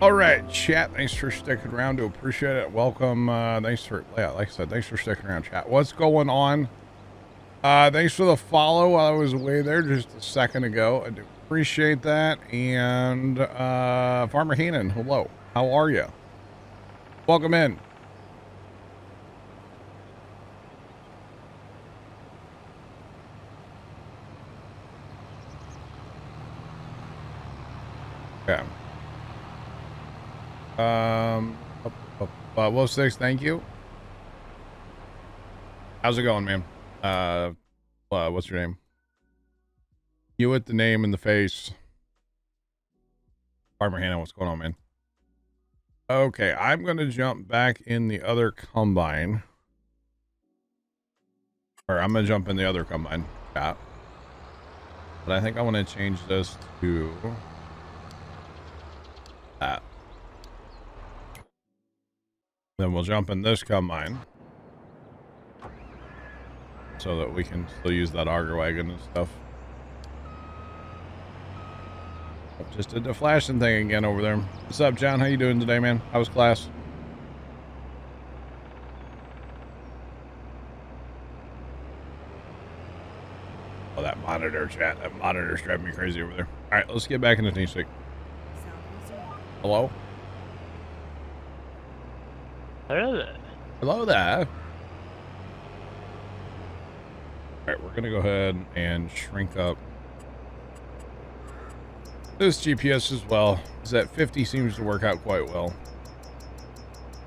All right, chat. Thanks for sticking around. To appreciate it. Welcome. Thanks for, yeah, like I said, thanks for sticking around, chat. What's going on? Thanks for the follow while I was away there just a second ago. I do appreciate that. And Farmer Heenan, hello. How are you? Welcome in. Okay. Wolf Six, thank you. How's it going, man? What's your name? You with the name in the face. Farmer Hannah, what's going on, man? Okay, I'm going to jump back in the other combine. Or I'm going to jump in the other combine. Yeah. But I think I want to change this to that. Then we'll jump in this combine. So that we can still use that auger wagon and stuff. Just did the flashing thing again over there. What's up, John? How you doing today, man? How was class? Oh, that monitor, chat. That monitor's driving me crazy over there. All right, let's get back into TeamSpeak. Hello? Hello there. Hello there. All right, we're going to go ahead and shrink up this GPS as well. Because that 50 seems to work out quite well.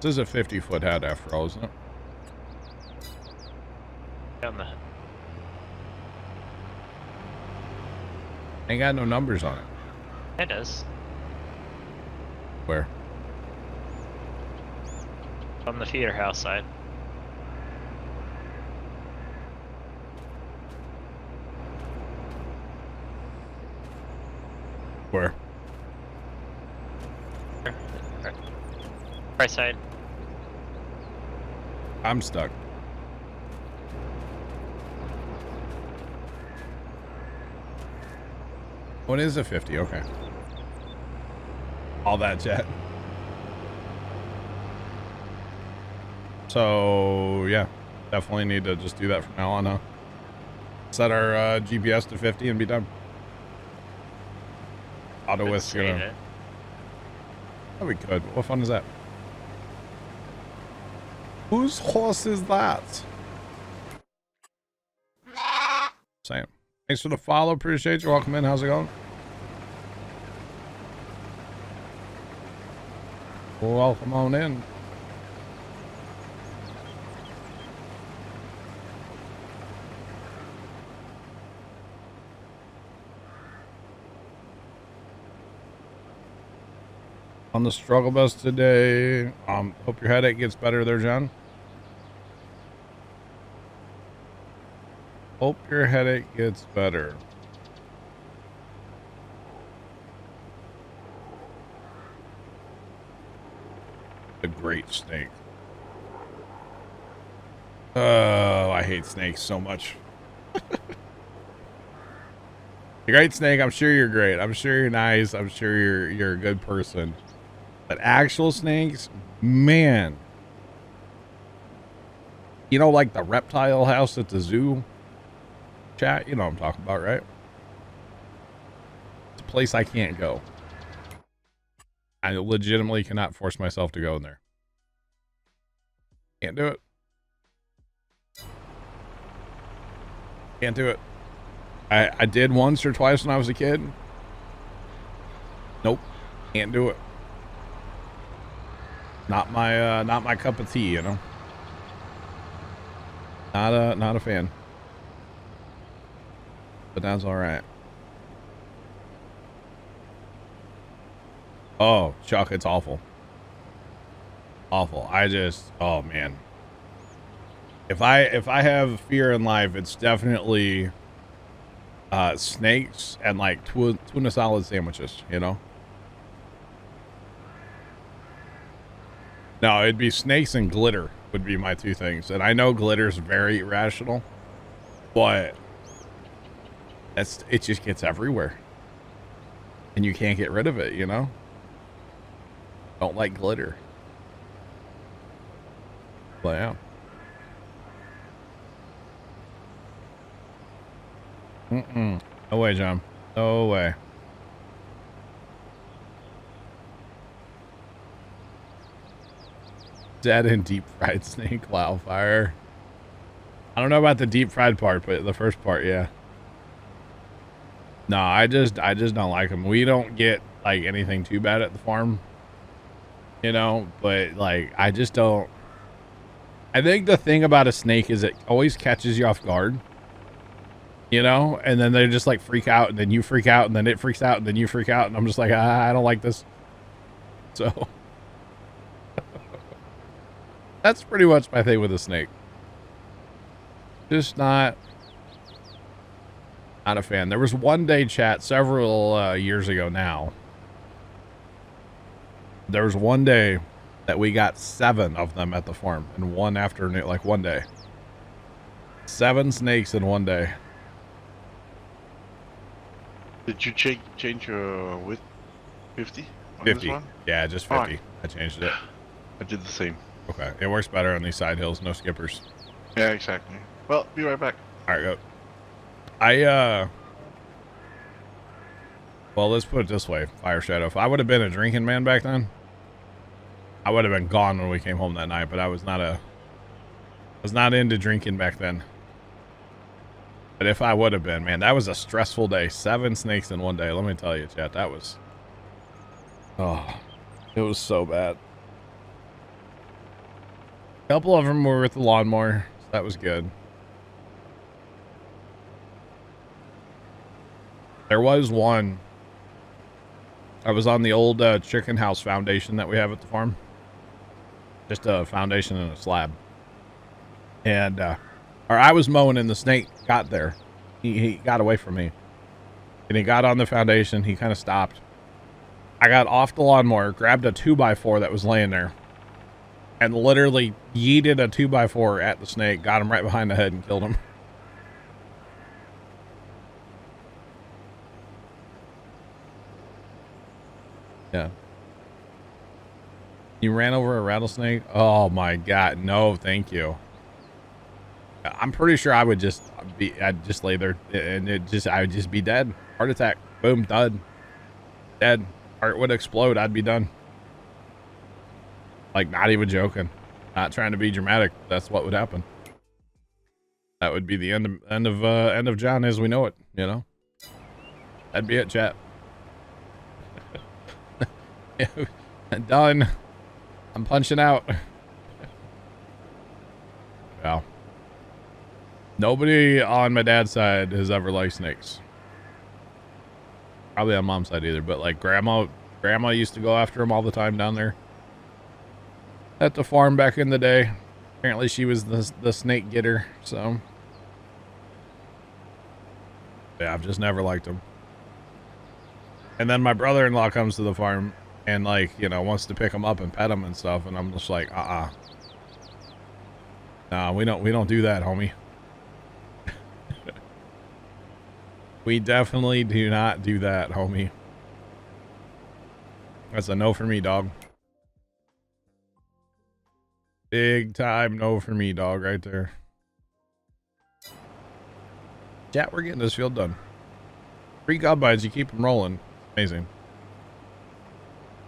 This is a 50-foot head after all, isn't it? Down the... Ain't got no numbers on it. It does. Where? On the feeder house side. Where? Right side. I'm stuck. What is a 50? Okay. All that, chat. So, yeah. Definitely need to just do that from now on, huh? Set our GPS to 50 and be done. Auto with gonna... Oh, we could. What fun is that? Whose horse is that? Sam. Thanks for the follow. Appreciate you. Welcome in. How's it going? Welcome on in. On the struggle bus today. Hope your headache gets better there, John. Hope your headache gets better. A great snake. Oh, I hate snakes so much. The great snake, I'm sure you're great. I'm sure you're nice. I'm sure you're a good person. But actual snakes, man. You know, like the reptile house at the zoo? Chat, you know what I'm talking about, right? It's a place I can't go. I legitimately cannot force myself to go in there. Can't do it. Can't do it. I did once or twice when I was a kid. Nope. Can't do it. Not my cup of tea, you know. Not a fan. But that's all right. Oh, Chuck, it's awful. Awful. Oh man. If I have fear in life, it's definitely snakes and like tuna salad sandwiches, you know? No, it'd be snakes and glitter would be my two things. And I know glitter's very irrational, but it just gets everywhere. And you can't get rid of it, you know? Don't like glitter. But yeah. No way, John. No way. Dead and deep fried snake wildfire. I don't know about the deep fried part, but the first part, yeah. No, I just don't like them. We don't get like anything too bad at the farm, you know, but like I just don't. I think the thing about a snake is it always catches you off guard, you know, and then they just like freak out, and then you freak out, and then it freaks out, and then you freak out, and I'm just like, I don't like this. So that's pretty much my thing with a snake. Just not a fan. There was one day, chat, several years ago now. There was one day that we got 7 of them at the farm in one afternoon, like one day. 7 snakes in one day. Did you change your width 50 on 50. this one? Yeah, just 50. Alright. I changed it. I did the same. Okay. It works better on these side hills. No skippers. Yeah, exactly. Well, be right back. All right, go. Well, let's put it this way, Fire Shadow. If I would have been a drinking man back then, I would have been gone when we came home that night, but I was not into drinking back then. But if I would have been, man, that was a stressful day. 7 snakes in one day. Let me tell you, chat, that was, oh, it was so bad. A couple of them were with the lawnmower, so that was good. There was one. I was on the old chicken house foundation that we have at the farm. Just a foundation and a slab. And, or I was mowing and the snake got there. He got away from me. And he got on the foundation. He kind of stopped. I got off the lawnmower, grabbed a 2x4 that was laying there, and literally yeeted a 2x4 at the snake, got him right behind the head and killed him. Yeah. You ran over a rattlesnake? Oh my God. No, thank you. I'm pretty sure I would I'd just lay there and I would just be dead. Heart attack. Boom, thud. Dead. Heart would explode. I'd be done. Like, not even joking. Not trying to be dramatic. That's what would happen. That would be the end of John as we know it, you know? That'd be it, chat. Done. I'm punching out. Wow. Nobody on my dad's side has ever liked snakes. Probably on mom's side either, but like grandma used to go after them all the time down there at the farm back in the day. Apparently she was the snake getter, so yeah, I've just never liked them. And then my brother-in-law comes to the farm and, like, you know, wants to pick them up and pet them and stuff, and I'm just like, nah, we don't do that, homie. We definitely do not do that, homie. That's a no for me, dog. Big time no for me, dog, right there. Chat, we're getting this field done. 3 combines, you keep them rolling. Amazing.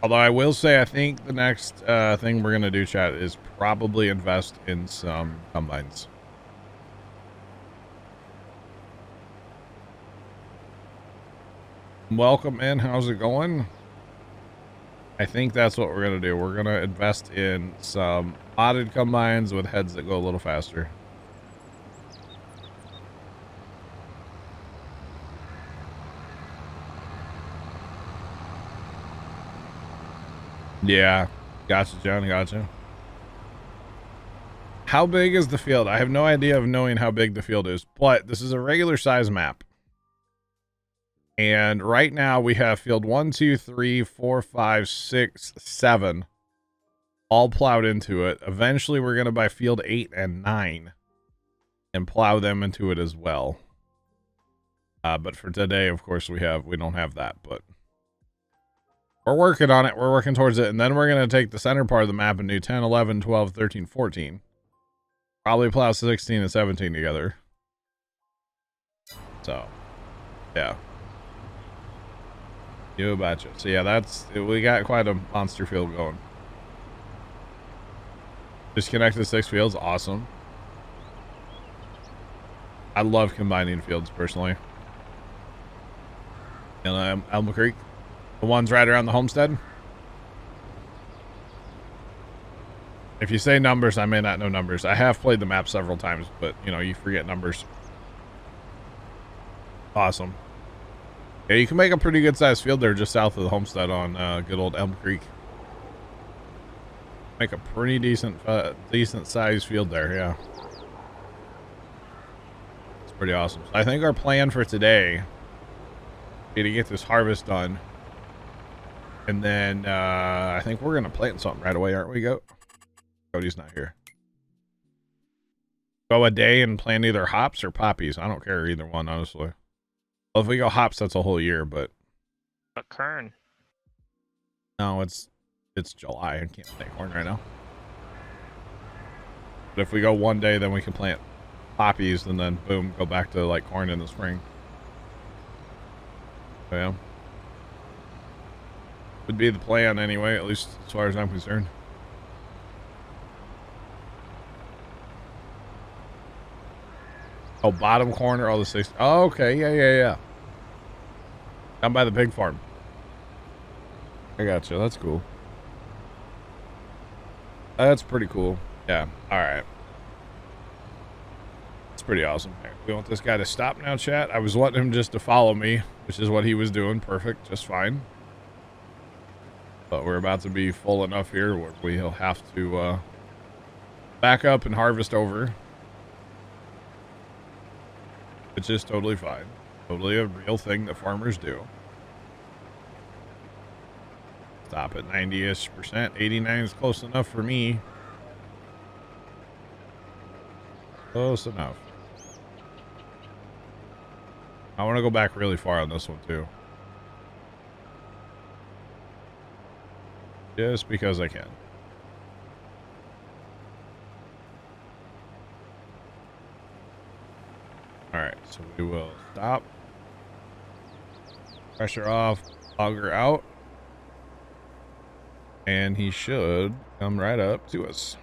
Although I will say, I think the next thing we're going to do, chat, is probably invest in some combines. Welcome in. How's it going? I think that's what we're going to do. We're going to invest in some modded combines with heads that go a little faster. Yeah. Gotcha, John. Gotcha. How big is the field? I have no idea of knowing how big the field is, but this is a regular size map. And right now we have field 1, 2, 3, 4, 5, 6, 7 all plowed into it. Eventually we're going to buy field 8 and 9 and plow them into it as well. But for today, of course, we don't have that, but We're working on it. We're working towards it. And then we're going to take the center part of the map and do 10, 11, 12, 13, 14. Probably plow 16 and 17 together. So, yeah. You betcha. So, yeah, we got quite a monster field going. Just connected 6 fields. Awesome. I love combining fields, personally. And Elm Creek. The ones right around the homestead. If you say numbers, I may not know numbers. I have played the map several times, but, you know, you forget numbers. Awesome. Yeah, you can make a pretty good sized field there just south of the homestead on good old Elm Creek. Make a pretty decent sized field there, yeah. It's pretty awesome. So I think our plan for today is to get this harvest done. And then I think we're going to plant something right away, aren't we, Goat? Cody's not here. Go a day and plant either hops or poppies. I don't care either one, honestly. Well, if we go hops, that's a whole year, but... But corn. No, it's July. I can't plant corn right now. But if we go one day, then we can plant poppies and then, boom, go back to, like, corn in the spring. So, yeah. Would be the plan anyway, at least as far as I'm concerned. Oh, bottom corner, all the 6. Oh, okay, yeah. Down by the pig farm. I gotcha. That's cool. That's pretty cool. Yeah. All right. It's pretty awesome. Right, we want this guy to stop now, chat. I was wanting him just to follow me, which is what he was doing. Perfect. Just fine. But we're about to be full enough here where we'll have to back up and harvest over. Which is totally fine. Totally a real thing that farmers do. Stop at 90-ish%. 89 is close enough for me. Close enough. I want to go back really far on this one too. Just because I can. Alright, so we will stop. Pressure off, auger out. And he should come right up to us.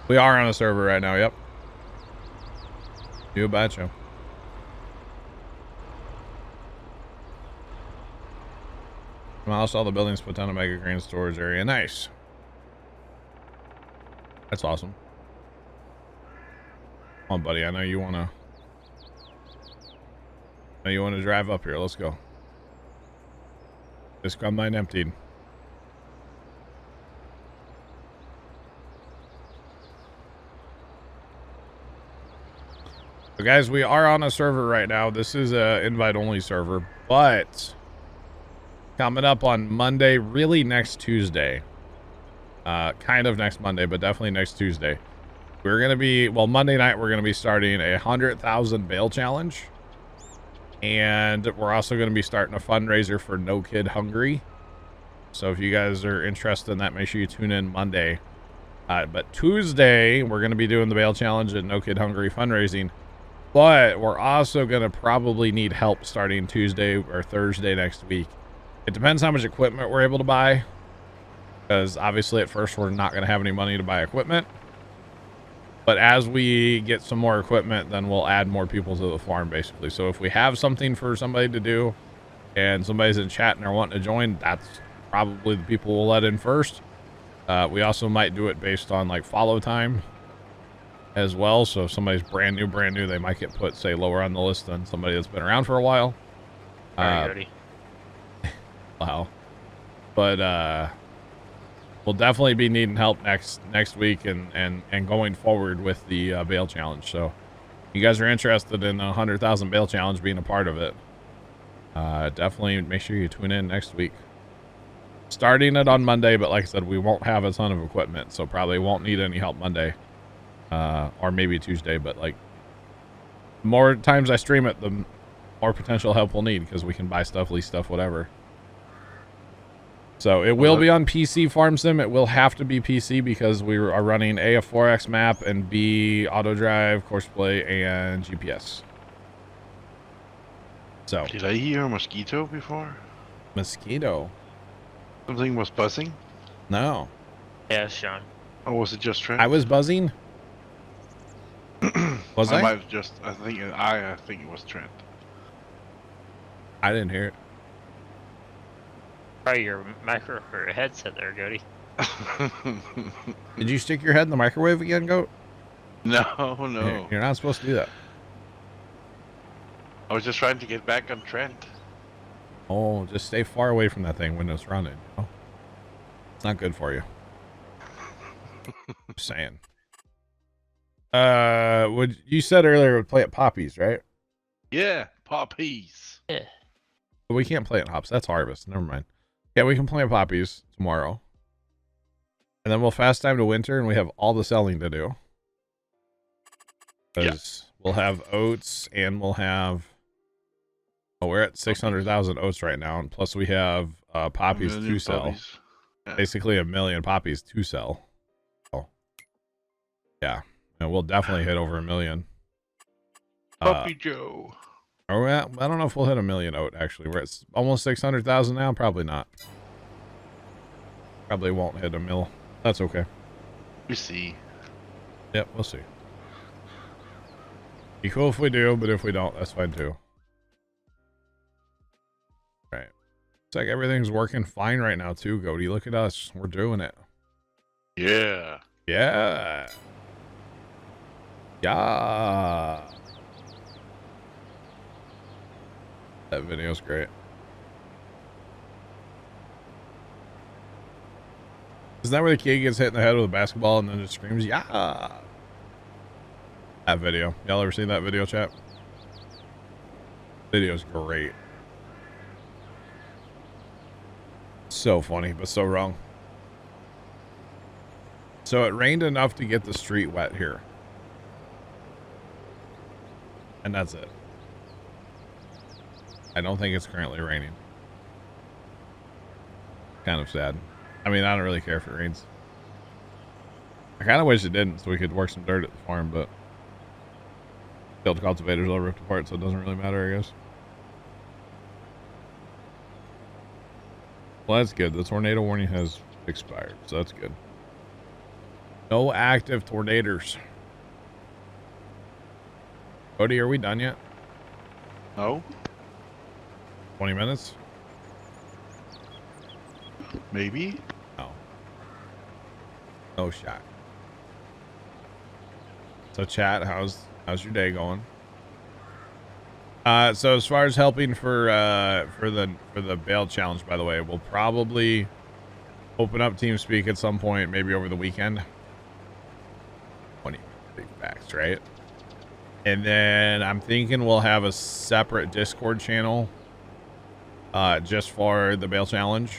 We are on a server right now, yep. You betcha. Demolished all the buildings, put down a mega grain storage area. Nice. That's awesome. Come on, buddy. I know you wanna drive up here. Let's go. This combine emptied. So guys, we are on a server right now. This is a invite only server, but coming up on Monday, really next Tuesday, kind of next Monday, but definitely next Tuesday, we're going to be, well, Monday night, we're going to be starting a 100,000 bale challenge. And we're also going to be starting a fundraiser for No Kid Hungry. So if you guys are interested in that, make sure you tune in Monday. But Tuesday, we're going to be doing the bale challenge and No Kid Hungry fundraising. But we're also going to probably need help starting Tuesday or Thursday next week. It depends how much equipment we're able to buy. Because obviously at first we're not going to have any money to buy equipment. But as we get some more equipment, then we'll add more people to the farm, basically. So if we have something for somebody to do and somebody's in chat and they're wanting to join, that's probably the people we'll let in first. We also might do it based on like follow time as well. So if somebody's brand new, they might get put, say, lower on the list than somebody that's been around for a while. Alrighty. Wow. But we'll definitely be needing help next week and going forward with the bale challenge. So if you guys are interested in a 100,000 bale challenge, being a part of it, definitely make sure you tune in next week. Starting it on Monday, but like I said, we won't have a ton of equipment, so probably won't need any help Monday, or maybe Tuesday. But like, the more times I stream it, the more potential help we'll need because we can buy stuff, lease stuff, whatever. So it will be on PC Farm Sim. It will have to be PC because we are running A, a 4X map, and B, auto drive, courseplay, and GPS. So. Did I hear a mosquito before? Mosquito? Something was buzzing? No. Yeah, Sean. Or was it just Trent? I was buzzing? Was I? might have just. I think it was Trent. I didn't hear it. Probably your micro or headset there, Cody. Did you stick your head in the microwave again, Goat? No. You're not supposed to do that. I was just trying to get back on Trent. Oh, just stay far away from that thing when it's running. You know? It's not good for you. Just saying. Would you said earlier would play at Poppies, right? Yeah, poppies. Yeah. But we can't play at Hops. That's Harvest. Never mind. Yeah, we can play at Poppies tomorrow. And then we'll fast time to winter, and we have all the selling to do. Because we'll have oats, and we'll have... Oh, we're at 600,000 oats right now, and plus we have poppies to sell. Yeah. Basically 1 million poppies to sell. Oh, yeah, and we'll definitely hit over 1 million. Puppy Joe. Are we at, I don't know if we'll hit 1 million oat. Actually, we're at almost 600,000 now. Probably not. Probably won't hit 1 mil. That's okay. We see. Yep, we'll see. Be cool if we do, but if we don't, that's fine too. Right. It's like everything's working fine right now too, Goaty. Look at us. We're doing it. Yeah. Yeah. Yeah. That video's great. Isn't that where the kid gets hit in the head with a basketball and then just screams, yeah? That video. Y'all ever seen that video, chat? Video's great. So funny, but so wrong. So it rained enough to get the street wet here. And that's it. I don't think it's currently raining. Kind of sad. I mean, I don't really care if it rains. I kind of wish it didn't so we could work some dirt at the farm, but field cultivators all ripped apart, so it doesn't really matter, I guess. Well, that's good. The tornado warning has expired, so that's good. No active tornadoes. Cody, are we done yet? No? 20 minutes? Maybe? No. No shot. So chat, how's your day going? So as far as helping for the bail challenge, by the way, we'll probably open up TeamSpeak at some point, maybe over the weekend. 20 big facts, right? And then I'm thinking we'll have a separate Discord channel just for the bail challenge.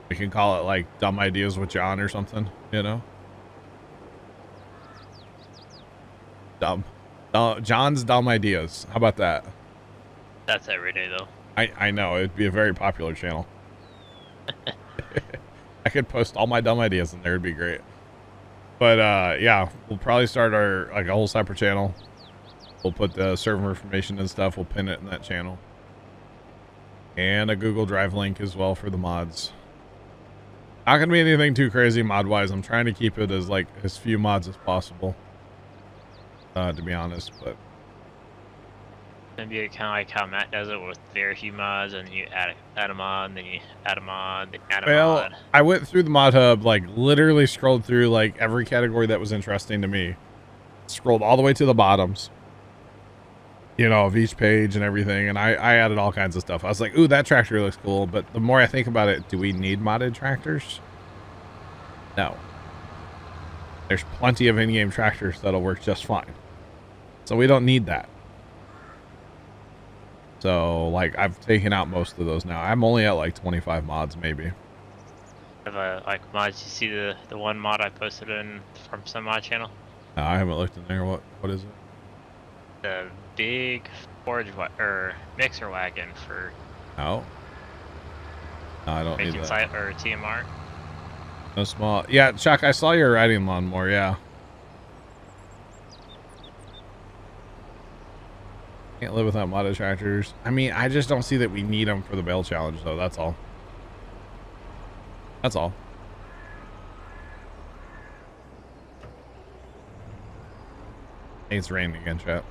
We can call it like Dumb Ideas with John or something, you know? John's Dumb Ideas. How about that? That's every day, though. I know. It'd be a very popular channel. I could post all my dumb ideas in there. It'd be great. But, yeah, we'll probably start our, like, a whole separate channel. We'll put the server information and stuff. We'll pin it in that channel. And a Google Drive link as well for the mods. Not gonna be anything too crazy mod-wise. I'm trying to keep it as, like, as few mods as possible. To be honest, but... Maybe kind of like how Matt does it with very few mods, and you add them on, then you add them on, then add them on. I went through the mod hub, like, literally scrolled through, like, every category that was interesting to me. Scrolled all the way to the bottoms, you know, of each page and everything, and I added all kinds of stuff. I was like, ooh, that tractor looks cool, but the more I think about it, do we need modded tractors? No. There's plenty of in-game tractors that'll work just fine. So we don't need that. So, like, I've taken out most of those now. I'm only at, like, 25 mods, maybe. Like mods, you see the one mod I posted in from some mod channel? No, I haven't looked in there. What is it? The big mixer wagon for No. No, I don't need making that. site or TMR. No small. Yeah, Chuck, I saw your riding lawnmower. Yeah. Can't live without modded tractors. I mean, I just don't see that we need them for the bale challenge, though. That's all. That's all. Hey, it's raining again, chat.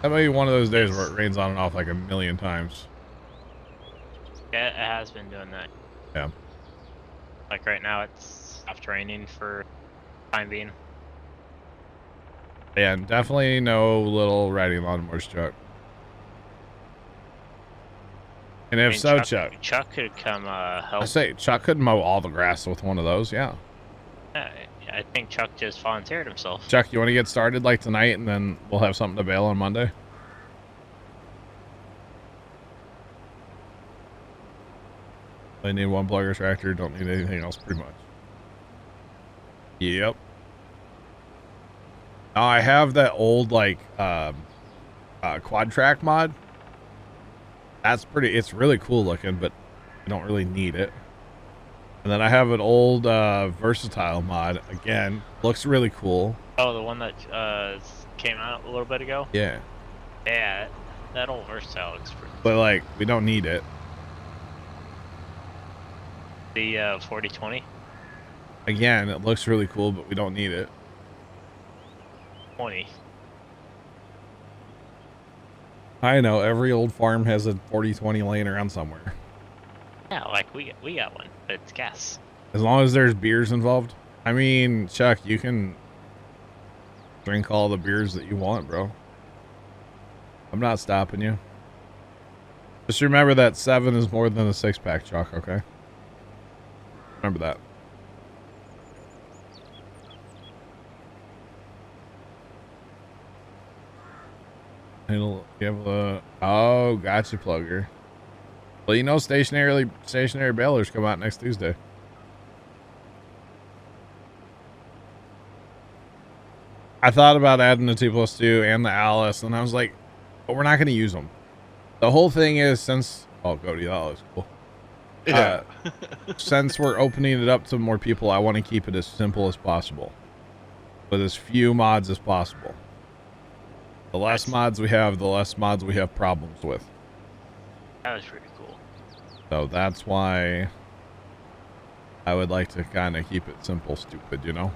That might be one of those days where it rains on and off like a million times. Yeah, it has been doing that. Yeah. Like right now, it's stopped raining for time being. Yeah, and definitely no little riding lawnmowers, Chuck. And if so, Chuck. Chuck could come help. I say Chuck could mow all the grass with one of those. Yeah. I think Chuck just volunteered himself. Chuck, you want to get started like tonight, and then we'll have something to bale on Monday? I need one plugger tractor. Don't need anything else, pretty much. Yep. Now, I have that old like quad track mod. That's pretty. It's really cool looking, but I don't really need it. And then I have an old versatile mod. Again, looks really cool. Oh, the one that came out a little bit ago. Yeah. Yeah, that old versatile looks pretty. But like, we don't need it. The 4020. Again, it looks really cool, but we don't need it. 20. I know every old farm has a 4020 laying around somewhere. Yeah, like we got one, but it's gas. As long as there's beers involved. I mean, Chuck, you can drink all the beers that you want, bro. I'm not stopping you. Just remember that 7 is more than a 6-pack, Chuck, okay? Remember that. It'll give a... Oh, gotcha, plugger. Well, you know, stationary balers come out next Tuesday. I thought about adding the 2+2 and the Alice, and I was like, but we're not going to use them. The whole thing is, since... Oh, Cody, that looks cool. Yeah. Since we're opening it up to more people, I want to keep it as simple as possible. With as few mods as possible. The less mods we have, the less mods we have problems with. That was pretty cool. So that's why I would like to kind of keep it simple, stupid, you know?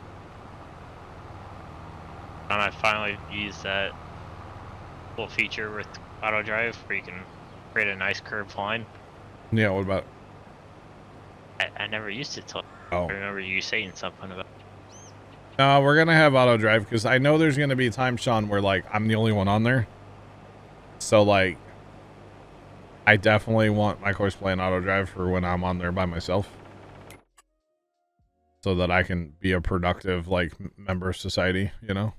And I finally used that little feature with auto drive where you can create a nice curved line. Yeah, what about... I never used it till Oh. I remember you saying something about. No, we're going to have auto drive because I know there's going to be a time, Sean, where like I'm the only one on there. So like, I definitely want my course play in auto drive for when I'm on there by myself. So that I can be a productive like member of society, you know?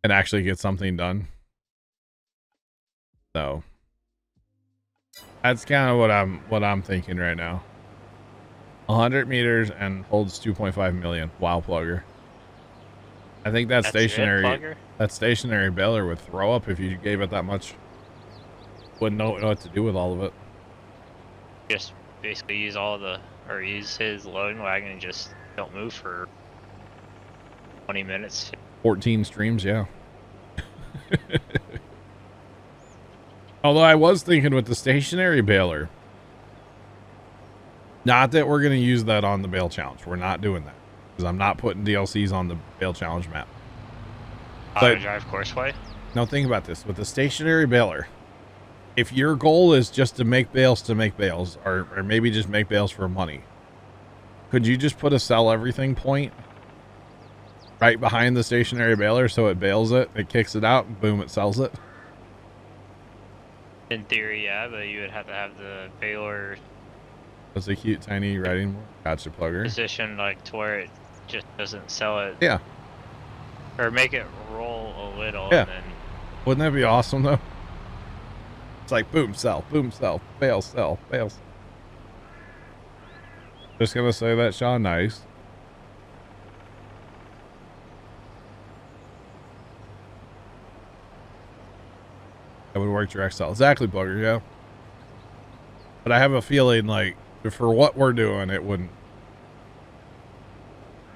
And actually get something done. So that's kind of what I'm thinking right now. 100 meters and holds 2.5 million. Wow, plugger. I think that's stationary. That stationary baler would throw up if you gave it that much. Wouldn't know what to do with all of it. Just basically use use his loading wagon and just don't move for 20 minutes. 14 streams, yeah. Although I was thinking with the stationary baler, not that we're going to use that on the bale challenge. We're not doing that because I'm not putting DLCs on the bale challenge map. Auto drive courseway. Now think about this with the stationary baler. If your goal is just to make bales, or maybe just make bales for money, could you just put a sell everything point right behind the stationary baler so it bales it, it kicks it out, and boom, it sells it? In theory, yeah, but you would have to have the baler That's a cute tiny riding wheel. Gotcha, plugger. positioned like to where it just doesn't sell it. Yeah. Or make it roll a little. Yeah. And then Wouldn't that be awesome though? It's like boom, sell, bale, sell, bales. Just gonna say that, Sean. Nice. That would work direct sell. Exactly, Plugger, yeah. But I have a feeling, like, for what we're doing, it wouldn't.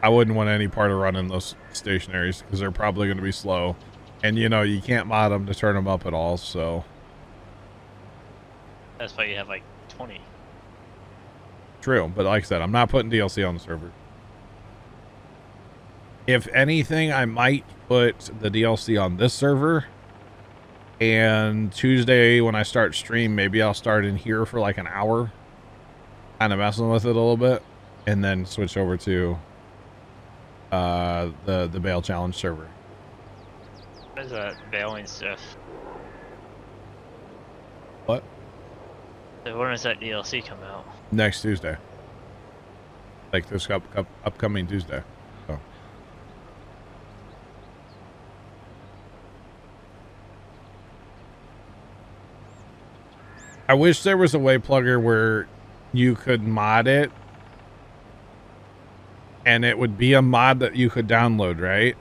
I wouldn't want any part of running those stationaries because they're probably going to be slow. And, you know, you can't mod them to turn them up at all, so. That's why you have like 20. True, but like I said, I'm not putting DLC on the server. If anything, I might put the DLC on this server. And Tuesday, when I start stream, maybe I'll start in here for like an hour. Kind of messing with it a little bit. And then switch over to the Bail Challenge server. What is that bailing stuff? What? So when does that DLC come out? Next Tuesday. Like this upcoming Tuesday. So. I wish there was a way, Plugger, where you could mod it and it would be a mod that you could download, right?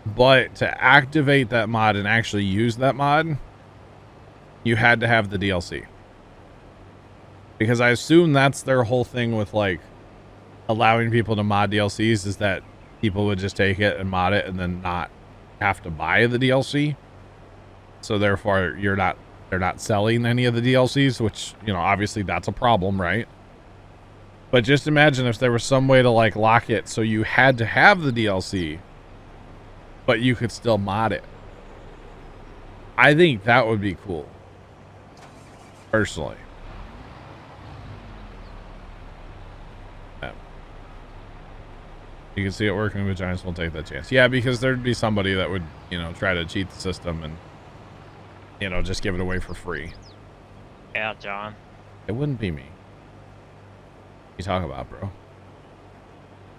But to activate that mod and actually use that mod, you had to have the DLC. Because I assume that's their whole thing with, like, allowing people to mod DLCs, is that people would just take it and mod it and then not have to buy the DLC. So therefore, they're not selling any of the DLCs, which, you know, obviously that's a problem, right? But just imagine if there was some way to, like, lock it so you had to have the DLC, but you could still mod it. I think that would be cool. Personally. Yeah. You can see it working with Giants, will take that chance. Yeah, because there'd be somebody that would, you know, try to cheat the system and, you know, just give it away for free. Yeah, John. It wouldn't be me. What you talking about, bro?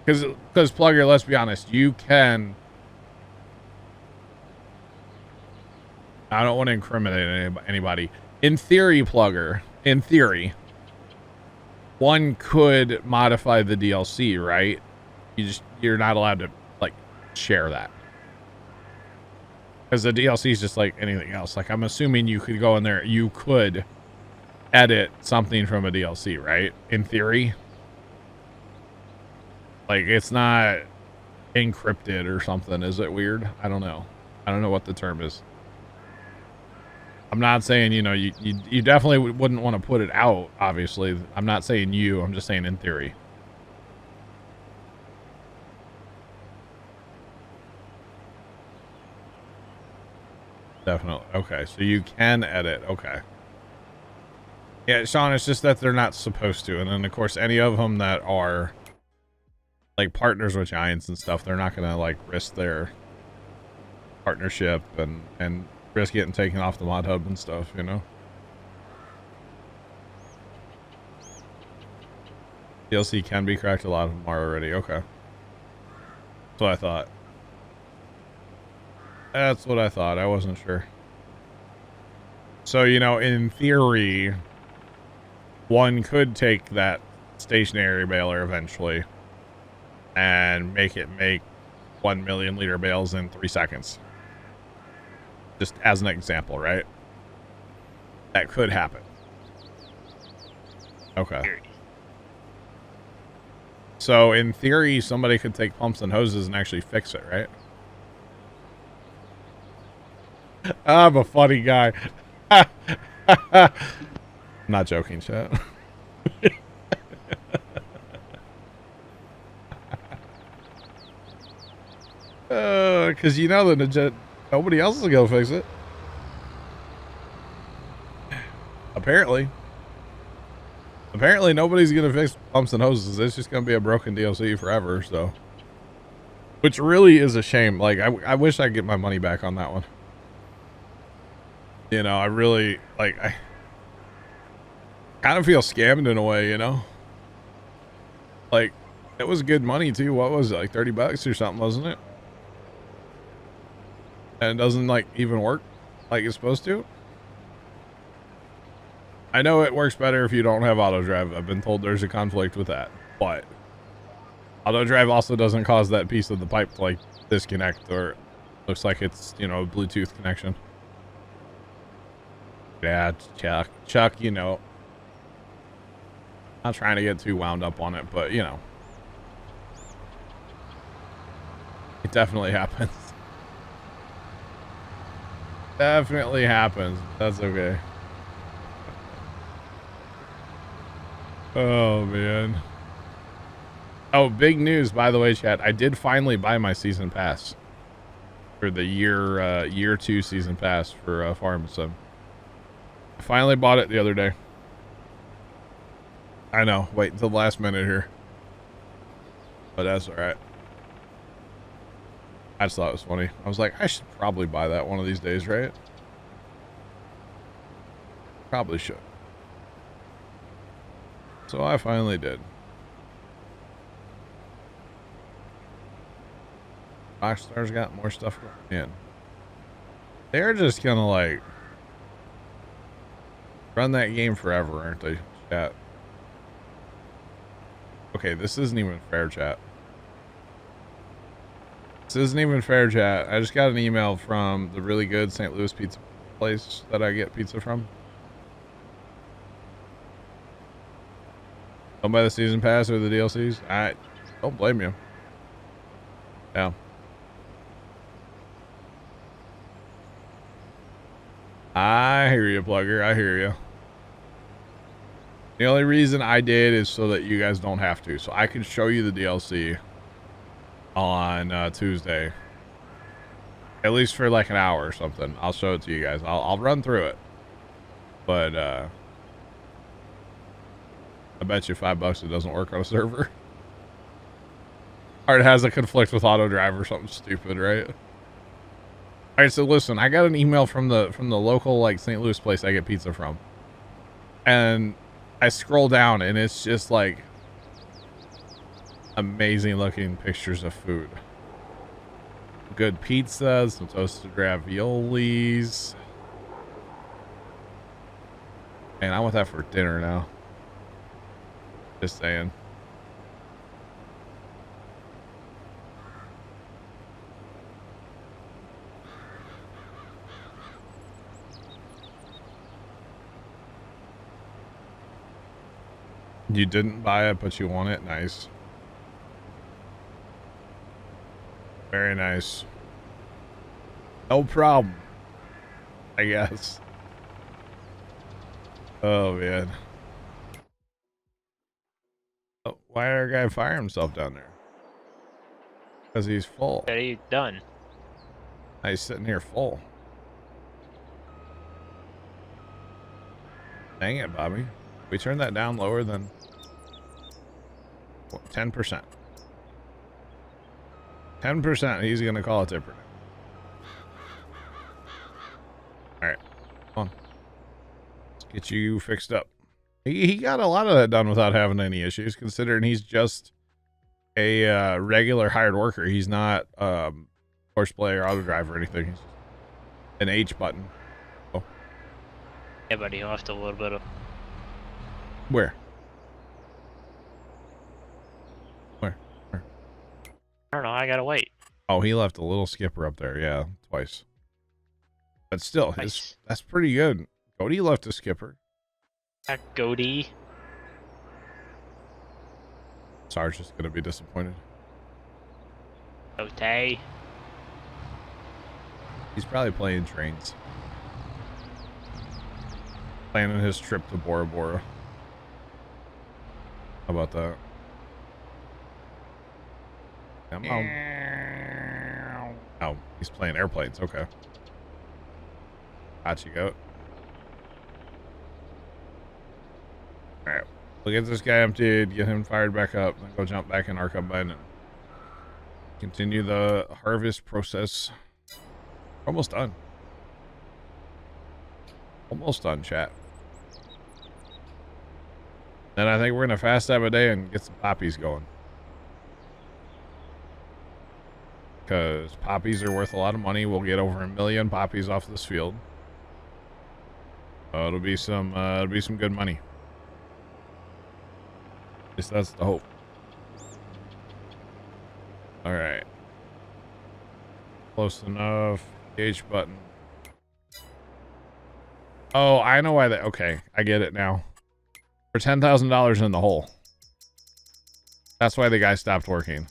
Because Plugger, let's be honest, you can. I don't want to incriminate anybody. In theory, Plugger, in theory, one could modify the DLC, right? You're not allowed to, like, share that. Because the DLC is just like anything else. Like, I'm assuming you could go in there, you could edit something from a DLC, right? In theory. Like, it's not encrypted or something. Is it weird? I don't know. I don't know what the term is. I'm not saying, you know, you definitely wouldn't want to put it out, obviously. I'm not saying you. I'm just saying in theory. Definitely. Okay, so you can edit. Okay. Yeah, Sean, it's just that they're not supposed to. And then, of course, any of them that are, like, partners with Giants and stuff, they're not going to, like, risk their partnership and risk getting taken off the mod hub and stuff, you know? DLC can be cracked. A lot of them are already. Okay. That's what I thought. That's what I thought. I wasn't sure. So, you know, in theory, one could take that stationary baler eventually and make it make 1 million liter bales in 3 seconds. Just as an example, right? That could happen. Okay. So, in theory, somebody could take pumps and hoses and actually fix it, right? I'm a funny guy. I'm not joking, chat. Because you know that nobody else is going to fix it. Apparently nobody's going to fix pumps and hoses. It's just going to be a broken DLC forever, so. Which really is a shame. Like, I wish I could get my money back on that one. You know, I really, like, I kind of feel scammed in a way, you know? Like, it was good money, too. What was it, like 30 bucks or something, wasn't it? And it doesn't, like, even work like it's supposed to. I know it works better if you don't have auto drive. I've been told there's a conflict with that. But auto drive also doesn't cause that piece of the pipe to, like, disconnect, or looks like it's, you know, a Bluetooth connection. Yeah, it's Chuck. Chuck, you know. Not trying to get too wound up on it, but you know. It definitely happens. Definitely happens. That's okay. Oh, man. Oh, big news, by the way, chat. I did finally buy my season pass. For the year 2 season pass for Farm Sim. I finally bought it the other day. I know. Wait until the last minute here. But that's alright. I just thought it was funny. I was like, I should probably buy that one of these days, right? Probably should. So I finally did. Rockstar's got more stuff going in. They're just gonna like run that game forever, aren't they, chat? Okay, this isn't even fair, chat. This isn't even fair, chat. I just got an email from the really good St. Louis pizza place that I get pizza from. Don't buy the season pass or the DLCs. I don't blame you. Yeah. I hear you, Plugger. I hear you. The only reason I did is so that you guys don't have to. So I can show you the DLC on Tuesday. At least for like an hour or something. I'll show it to you guys. I'll run through it. But I bet you $5 it doesn't work on a server. Or it has a conflict with auto drive or something stupid, right? Alright, so listen, I got an email from the local like St. Louis place I get pizza from. And I scroll down and it's just like amazing looking pictures of food. Good pizza, some toasted raviolis. Man, I want that for dinner now. Just saying. You didn't buy it, but you want it? Nice. Very nice. No problem. I guess. Oh, man. Oh, why did our guy fire himself down there? Because he's full. Are you done? He's sitting here full. Dang it, Bobby. We turned that down lower than 10%. 10%. He's going to call it different. All right. Come on. Let's get you fixed up. He got a lot of that done without having any issues, considering he's just a regular hired worker. He's not horseplay or auto drive or anything. He's an H button. Oh. Yeah, buddy, you left a little bit of... Where? Where? I don't know, I gotta wait. Oh, he left a little skipper up there. Yeah, twice. But still, Nice. that's pretty good. Cody left a skipper. That goatee. Sarge is going to be disappointed. Goatee. He's probably playing trains. Planning his trip to Bora Bora. How about that? Come on. Oh, he's playing airplanes. Okay. Got you, goat. Alright. We'll get this guy emptied, get him fired back up, then go jump back in our combine and continue the harvest process. Almost done. Almost done, chat. Then I think we're gonna fast have a day and get some poppies going. Because poppies are worth a lot of money. We'll get over 1 million poppies off this field. It'll be some good money. At least that's the hope. All right. Close enough. H button. Oh, I know why that. Okay, I get it now. For $10,000 in the hole. That's why the guy stopped working.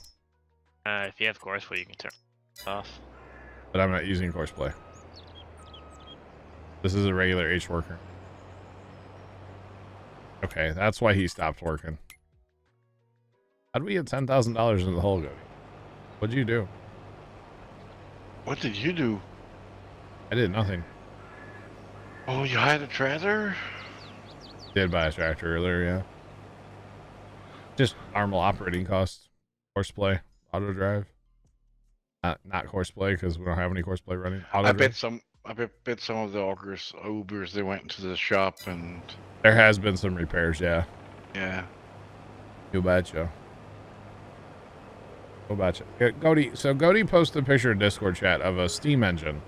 If you have courseplay, you can turn it off. But I'm not using courseplay. This is a regular H worker. Okay, that's why he stopped working. How do we get $10,000 in the hole, Goody? What'd you do? What did you do? I did nothing. Oh, you hired a trailer? Did buy a tractor earlier, yeah. Just normal operating costs. Horseplay, auto drive. Not horseplay because we don't have any horseplay running. Auto I drive. bet some of the Ubers they went into the shop and There has been some repairs, yeah. yeah. You betcha. You betcha. Goody, so Goody posted a picture in Discord chat of a steam engine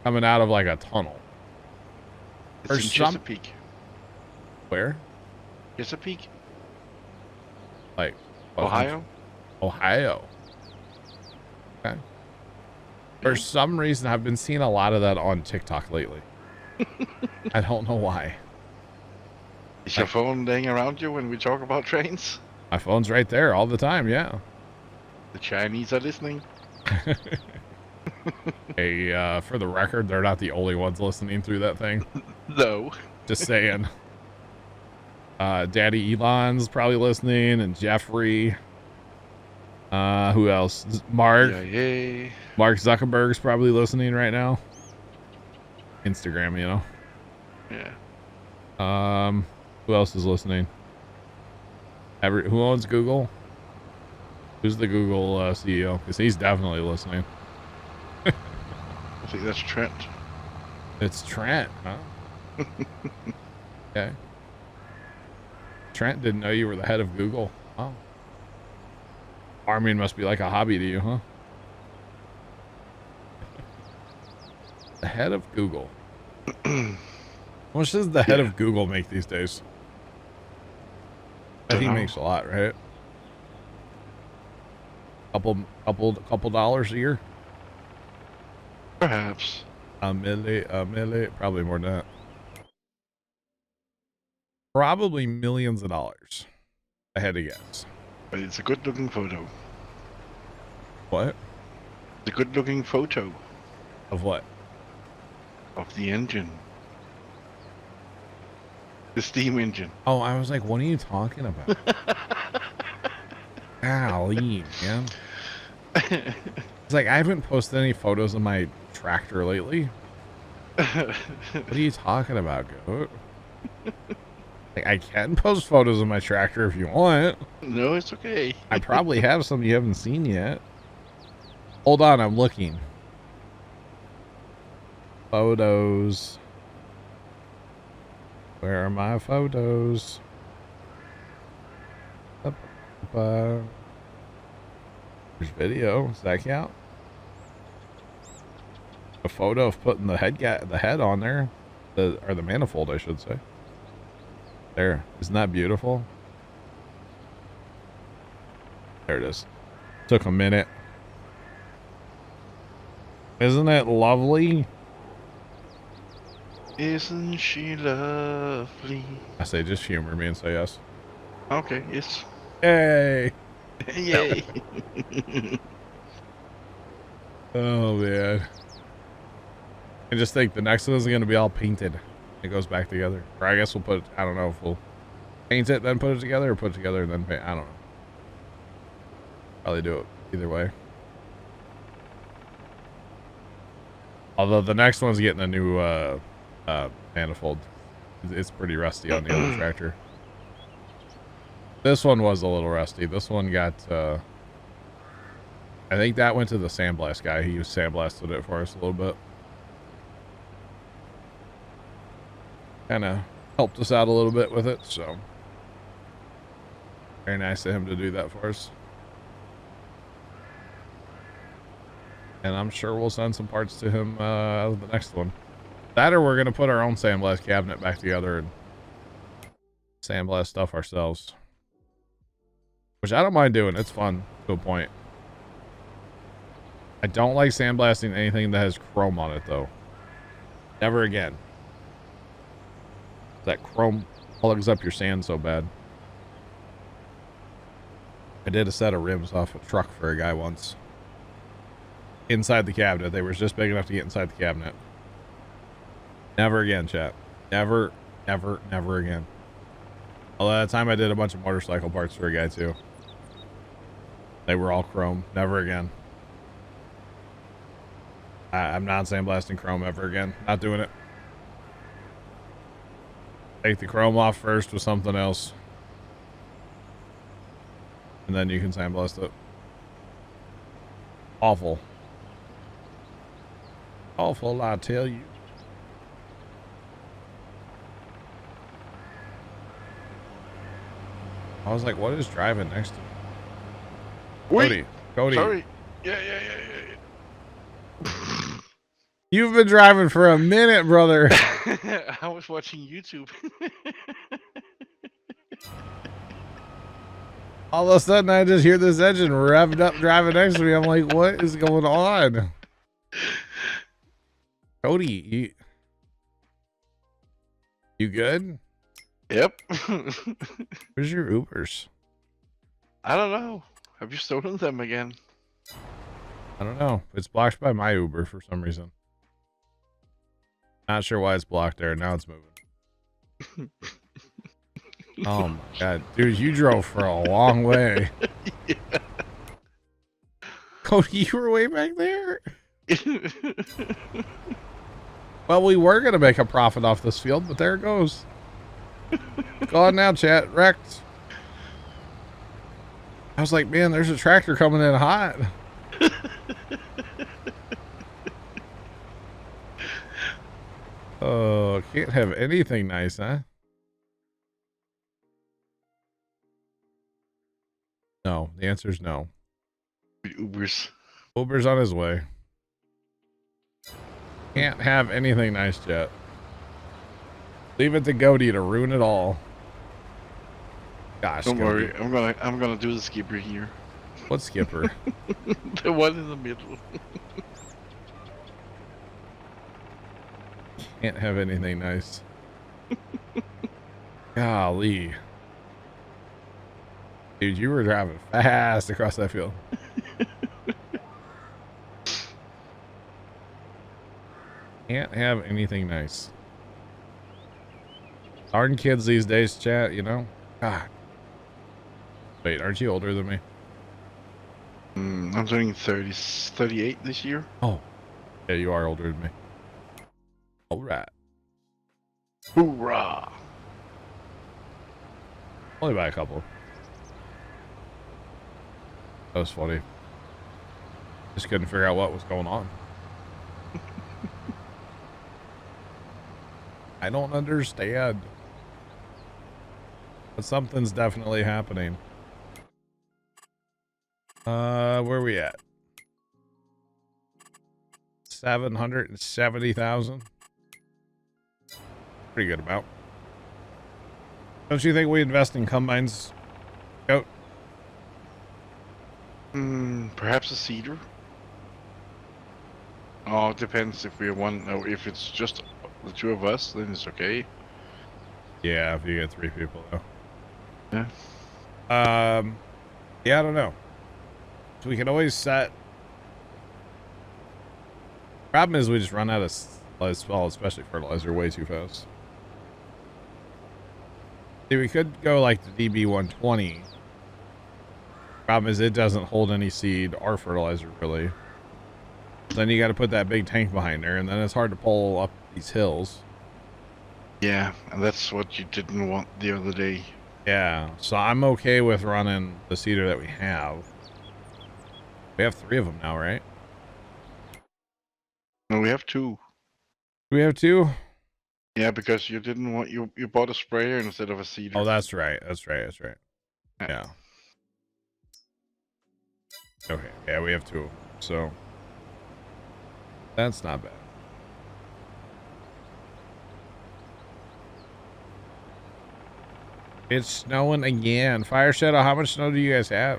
coming out of like a tunnel. It's For in some- Chesapeake. Where? Chesapeake? Like Ohio? Ohio. Okay. For some reason, I've been seeing a lot of that on TikTok lately. I don't know why. Is your phone laying around you when we talk about trains? My phone's right there all the time, yeah. The Chinese are listening. Hey, for the record, they're not the only ones listening through that thing. No. Just saying. Daddy Elon's probably listening, and Jeffrey. Who else? Mark. Yeah. Mark Zuckerberg's probably listening right now. Instagram, you know. Yeah. Who else is listening? Who owns Google? Who's the Google CEO? Because he's definitely listening. I think that's Trent. It's Trent, huh? Okay. Trent didn't know you were the head of Google. Oh. Farming must be like a hobby to you, huh? The head of Google. How much does the head of Google make these days? I think he makes a lot, right? Couple dollars a year? Perhaps. A milli, probably more than that. Probably millions of dollars. I had to guess. But it's a good looking photo. What? It's a good looking photo Of what? of the engine. The steam engine. Oh, I was like, what are you talking about? Golly, man. It's like, I haven't posted any photos of my tractor lately. What are you talking about, Goat? Like, I can post photos of my tractor if you want. No, it's okay. I probably have some you haven't seen yet. Hold on, I'm looking. Photos. Where are my photos? There's video. Does that count? A photo of putting the head on there, or the manifold, I should say. There, isn't that beautiful? There it is. Took a minute. Isn't it lovely? Isn't she lovely? I say just humor me and say yes. Okay, yes. Yay! Yay. Oh man. I just think the next one is going to be all painted. It goes back together. Or I guess we'll put, I don't know if we'll paint it, then put it together, or put it together and then paint. I don't know. Probably do it either way. Although the next one's getting a new manifold. It's pretty rusty on the other tractor. This one was a little rusty. This one got, I think that went to the sandblast guy. He sandblasted it for us a little bit. Kind of helped us out a little bit with it, so very nice of him to do that for us. And I'm sure we'll send some parts to him out of the next one. That, or we're going to put our own sandblast cabinet back together and sandblast stuff ourselves. Which I don't mind doing. It's fun to a point. I don't like sandblasting anything that has chrome on it, though. Never again. That chrome plugs up your sand so bad. I did a set of rims off a truck for a guy once. Inside the cabinet. They were just big enough to get inside the cabinet. Never again, chat. Never, never, never again. Although that time I did a bunch of motorcycle parts for a guy too. They were all chrome. Never again. I'm not sandblasting chrome ever again. Not doing it. Take the chrome off first with something else. And then you can sandblast it. Awful. Awful, I tell you. I was like, what is driving next to me? Wait, Cody. sorry. Yeah. You've been driving for a minute, brother. I was watching YouTube. All of a sudden, I just hear this engine revved up driving next to me. I'm like, what is going on? Cody, you good? Yep. Where's your Ubers? I don't know. Have you stolen them again? I don't know. It's blocked by my Uber for some reason. Not sure why it's blocked there. Now it's moving. Oh my god. Dude, you drove for a long way. Yeah. Cody, you were way back there? Well, we were going to make a profit off this field, but there it goes. Go on now, chat. Wrecked. I was like, man, there's a tractor coming in hot. Oh, can't have anything nice, huh? No, the answer is no. Ubers. Uber's on his way. Can't have anything nice yet. Leave it to Goaty to ruin it all. Gosh, Don't worry, Goaty. I'm gonna do the skipper here. What skipper? The one in the middle. Can't have anything nice. Golly. Dude, you were driving fast across that field. Can't have anything nice. Darn kids these days, chat, you know? God. Wait, aren't you older than me? I'm turning 38 this year. Oh. Yeah, you are older than me. All right. Hoorah! Only by a couple. That was funny. Just couldn't figure out what was going on. I don't understand. But something's definitely happening. Where are we at? 770,000. Pretty good amount. Don't you think we invest in combines? Goat? Perhaps a cedar. Oh, it depends if we want, or if it's just the two of us, then it's okay. Yeah, if you get 3 people though. Yeah. Yeah, I don't know. So we can always set. Problem is we just run out of especially fertilizer way too fast. See, we could go like the DB120. Problem is it doesn't hold any seed or fertilizer really. Then you got to put that big tank behind there, and then it's hard to pull up these hills. Yeah, and that's what you didn't want the other day. Yeah, so I'm okay with running the seeder that we have. We have 3 of them now, right? No, we have 2. Do we have 2? Yeah, because you didn't want you bought a sprayer instead of a seeder. Oh, that's right. That's right. That's right. Yeah. Okay. Yeah, we have 2 of them. So that's not bad. It's snowing again. Fire Shadow, how much snow do you guys have?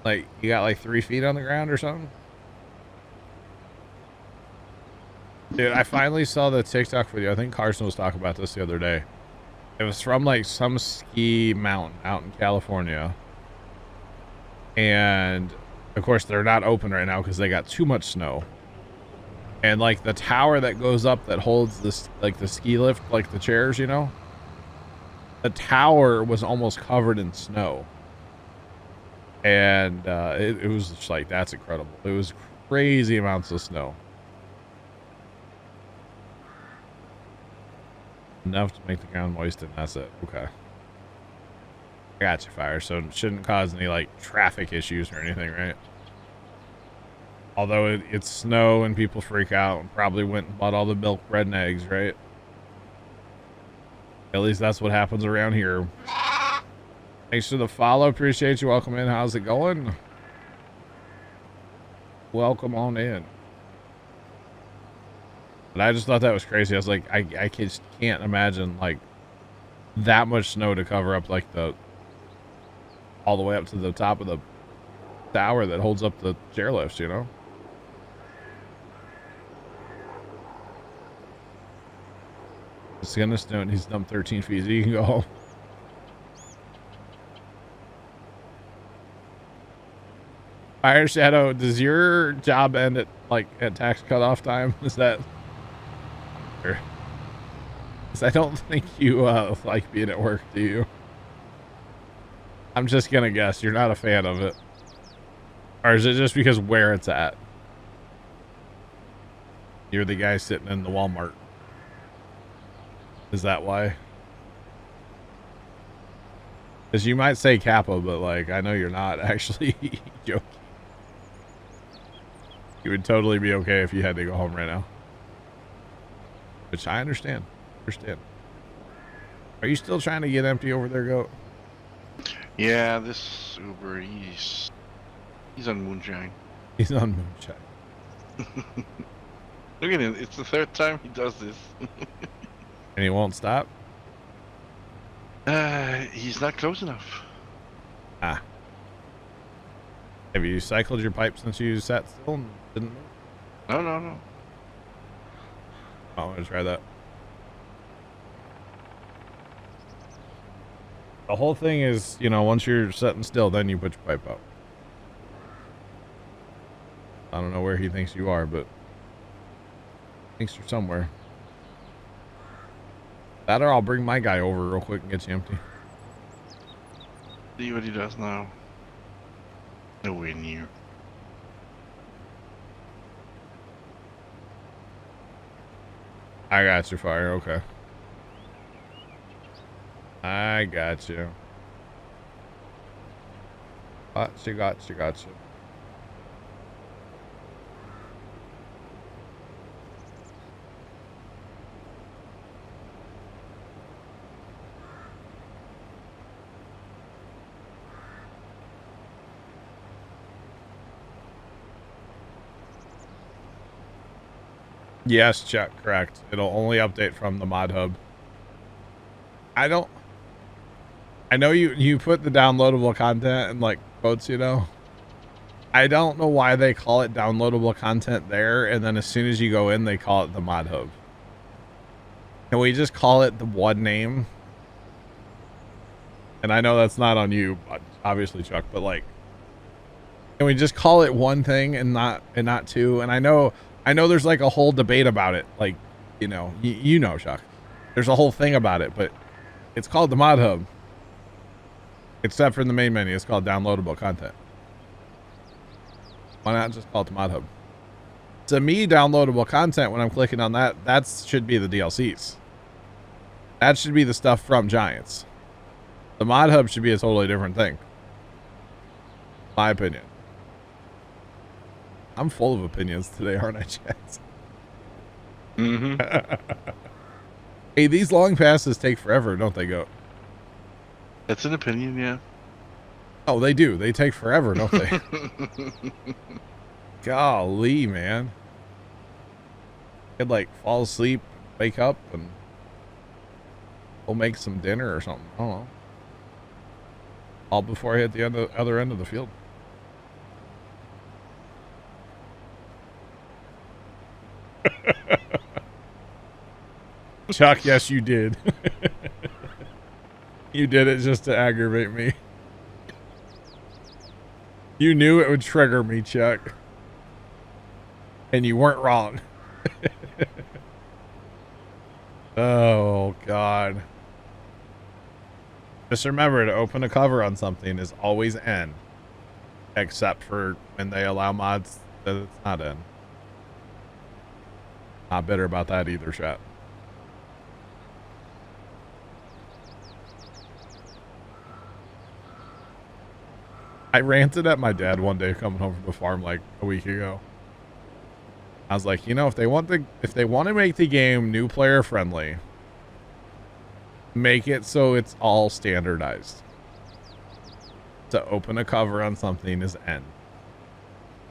Like, you got like 3 feet on the ground or something? Dude, I finally saw the TikTok video. I think Carson was talking about this the other day. It was from like some ski mountain out in California. And of course they're not open right now because they got too much snow. And like the tower that goes up that holds this, like the ski lift, like the chairs, you know, the tower was almost covered in snow. And it was just like, that's incredible. It was crazy amounts of snow. Enough to make the ground moist, and that's it. Okay. I got you, Fire. So it shouldn't cause any like traffic issues or anything, right? Although it's snow and people freak out and probably went and bought all the milk, bread, and eggs, right? At least that's what happens around here. Thanks for the follow. Appreciate you. Welcome in. How's it going? Welcome on in. But I just thought that was crazy. I was like, I just can't imagine like that much snow to cover up like all the way up to the top of the tower that holds up the chairlifts, you know? It's gonna snow and he's dumped 13 feet. So you can go home. Fire Shadow, does your job end at like at tax cutoff time? Is that? Because I don't think you like being at work, do you? I'm just gonna guess you're not a fan of it, or is it just because where it's at? You're the guy sitting in the Walmart. Is that why? Because you might say Kappa, but like I know you're not actually joking. You would totally be okay if you had to go home right now. Which I understand. Are you still trying to get empty over there, Goat? Yeah, this Uber, he's on moonshine. He's on moonshine. Look at him. It's the third time he does this. And he won't stop? He's not close enough. Ah. Have you cycled your pipe since you sat still and didn't move? No. Oh, I'm gonna try that. The whole thing is, you know, once you're sitting still, then you put your pipe up. I don't know where he thinks you are, but thinks you're somewhere. That or I'll bring my guy over real quick and get you empty. See what he does now. Nowhere near. I got you, Fire. Okay. I got you. Got you. Yes, Chuck, correct. It'll only update from the mod hub. I know you put the downloadable content in like quotes, you know. I don't know why they call it downloadable content there, and then as soon as you go in, they call it the mod hub. Can we just call it the one name? And I know that's not on you, obviously, Chuck, but like, can we just call it one thing and not two? And I know there's like a whole debate about it. Like, you know, you know, Chuck. There's a whole thing about it, but it's called the mod hub. Except for in the main menu, it's called downloadable content. Why not just call it the mod hub? To me, downloadable content, when I'm clicking on that should be the DLCs. That should be the stuff from Giants. The mod hub should be a totally different thing. My opinion. I'm full of opinions today, aren't I, Chaz? Mm-hmm. Hey, these long passes take forever, don't they, Go? That's an opinion, yeah. Oh, they do. They take forever, don't they? Golly, man. I'd like fall asleep, wake up, and we'll make some dinner or something. I don't know. All before I hit the other end of the field. Chuck, yes, you did. You did it just to aggravate me. You knew it would trigger me, Chuck. And you weren't wrong. Oh, God. Just remember, to open a cover on something is always N. Except for when they allow mods that it's not N. Not bitter about that either, chat. I ranted at my dad one day coming home from the farm like a week ago. I was like, you know, if they want to make the game new player friendly, make it so it's all standardized. To open a cover on something is N.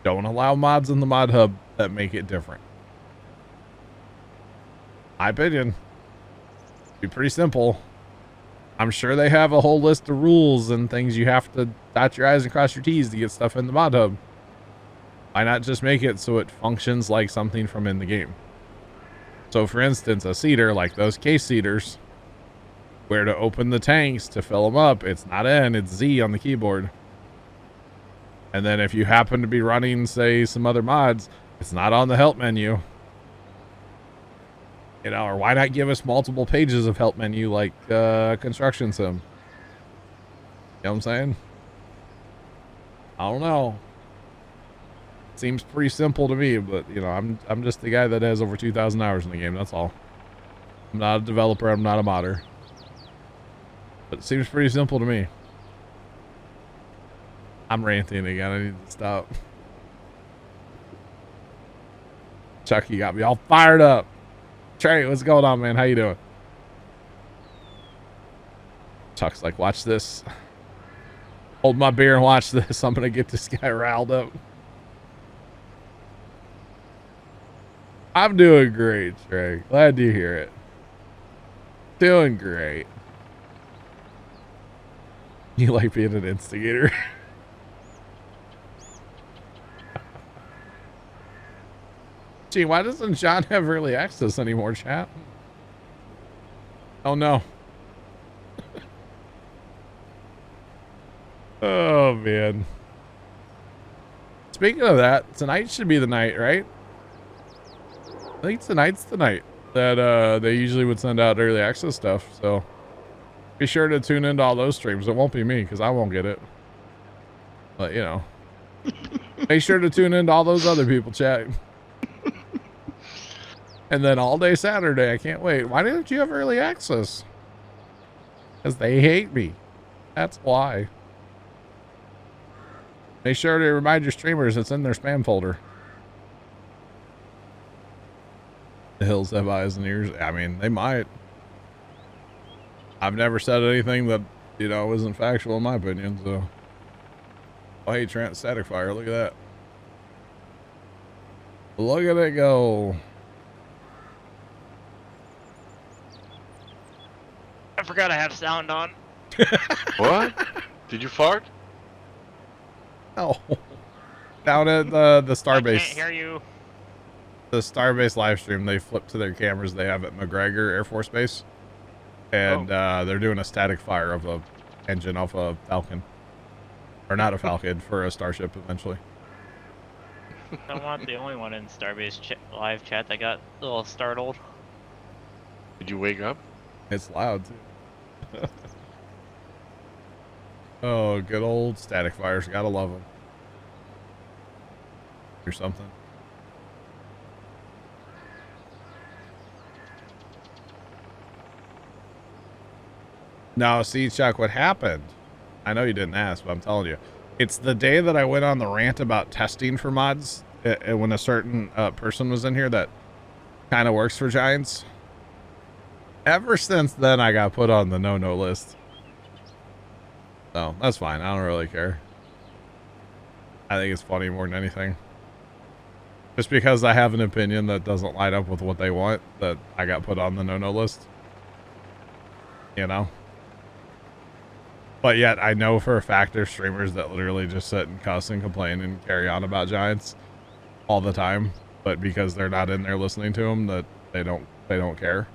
Don't allow mods in the mod hub that make it different. My opinion. Be pretty simple. I'm sure they have a whole list of rules and things you have to dot your I's and cross your T's to get stuff in the mod hub. Why not just make it so it functions like something from in the game? So for instance, a seeder, like those case seeders, where to open the tanks to fill them up, it's not N, it's Z on the keyboard. And then if you happen to be running, say, some other mods, it's not on the help menu. You know, or why not give us multiple pages of help menu like construction sim? You know what I'm saying? I don't know. Seems pretty simple to me, but you know, I'm just the guy that has over 2,000 hours in the game. That's all. I'm not a developer. I'm not a modder. But it seems pretty simple to me. I'm ranting again. I need to stop. Chucky got me all fired up. Trey, what's going on, man? How you doing? Chuck's like, watch this. Hold my beer and watch this. I'm gonna get this guy riled up. I'm doing great, Trey. Glad to hear it. Doing great. You like being an instigator? Gee, why doesn't John have early access anymore, chat? Oh, no. Oh, man. Speaking of that, tonight should be the night, right? I think tonight's the night that they usually would send out early access stuff, so be sure to tune into all those streams. It won't be me, because I won't get it. But, you know. Make sure to tune into all those other people, chat. And then all day Saturday, I can't wait. Why didn't you have early access? Because they hate me. That's why. Make sure to remind your streamers it's in their spam folder. The hills have eyes and ears. I mean, they might. I've never said anything that, you know, isn't factual in my opinion, so. Oh, hey, Trent, static fire. Look at that. Look at it go. I forgot I have sound on. What? Did you fart? Oh. Down at the Starbase. I can't hear you. The Starbase live stream, they flip to their cameras they have at McGregor Air Force Base. And they're doing a static fire of a engine off a Falcon. Or not a Falcon, for a Starship eventually. I'm not the only one in Starbase live chat that got a little startled. Did you wake up? It's loud too. Oh, good old static fires. Gotta love them. Or something. Now, see, Chuck, what happened? I know you didn't ask, but I'm telling you. It's the day that I went on the rant about testing for mods, when a certain person was in here that kind of works for Giants. Ever since then, I got put on the no-no list. So, that's fine. I don't really care. I think it's funny more than anything. Just because I have an opinion that doesn't line up with what they want, that I got put on the no-no list. You know? But yet, I know for a fact there's streamers that literally just sit and cuss and complain and carry on about Giants all the time. But because they're not in there listening to them, that they don't care.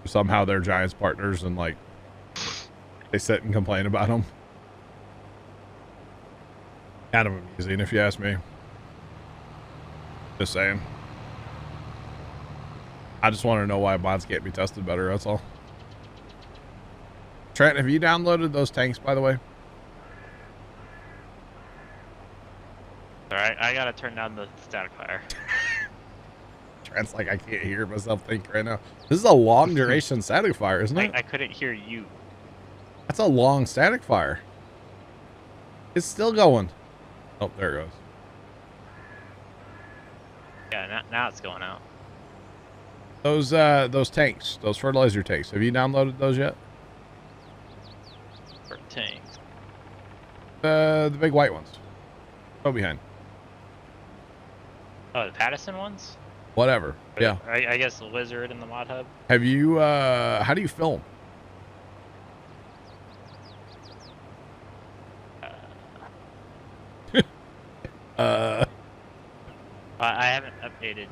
Somehow they're Giants partners and like they sit and complain about them. Kind of amusing if you ask me. Just saying. I just want to know why mods can't be tested better, that's all. Trent, have you downloaded those tanks, by the way? Alright, I gotta turn down the static fire. Trent's like, I can't hear myself think right now. This is a long duration static fire, isn't it? I couldn't hear you. That's a long static fire. It's still going. Oh, there it goes. Yeah, now it's going out. Those tanks, those fertilizer tanks, have you downloaded those yet? For tanks. The big white ones. Go behind. Oh, the Pattison ones? Whatever. Yeah. I guess the Lizard in the mod hub. Have you, how do you film? I haven't updated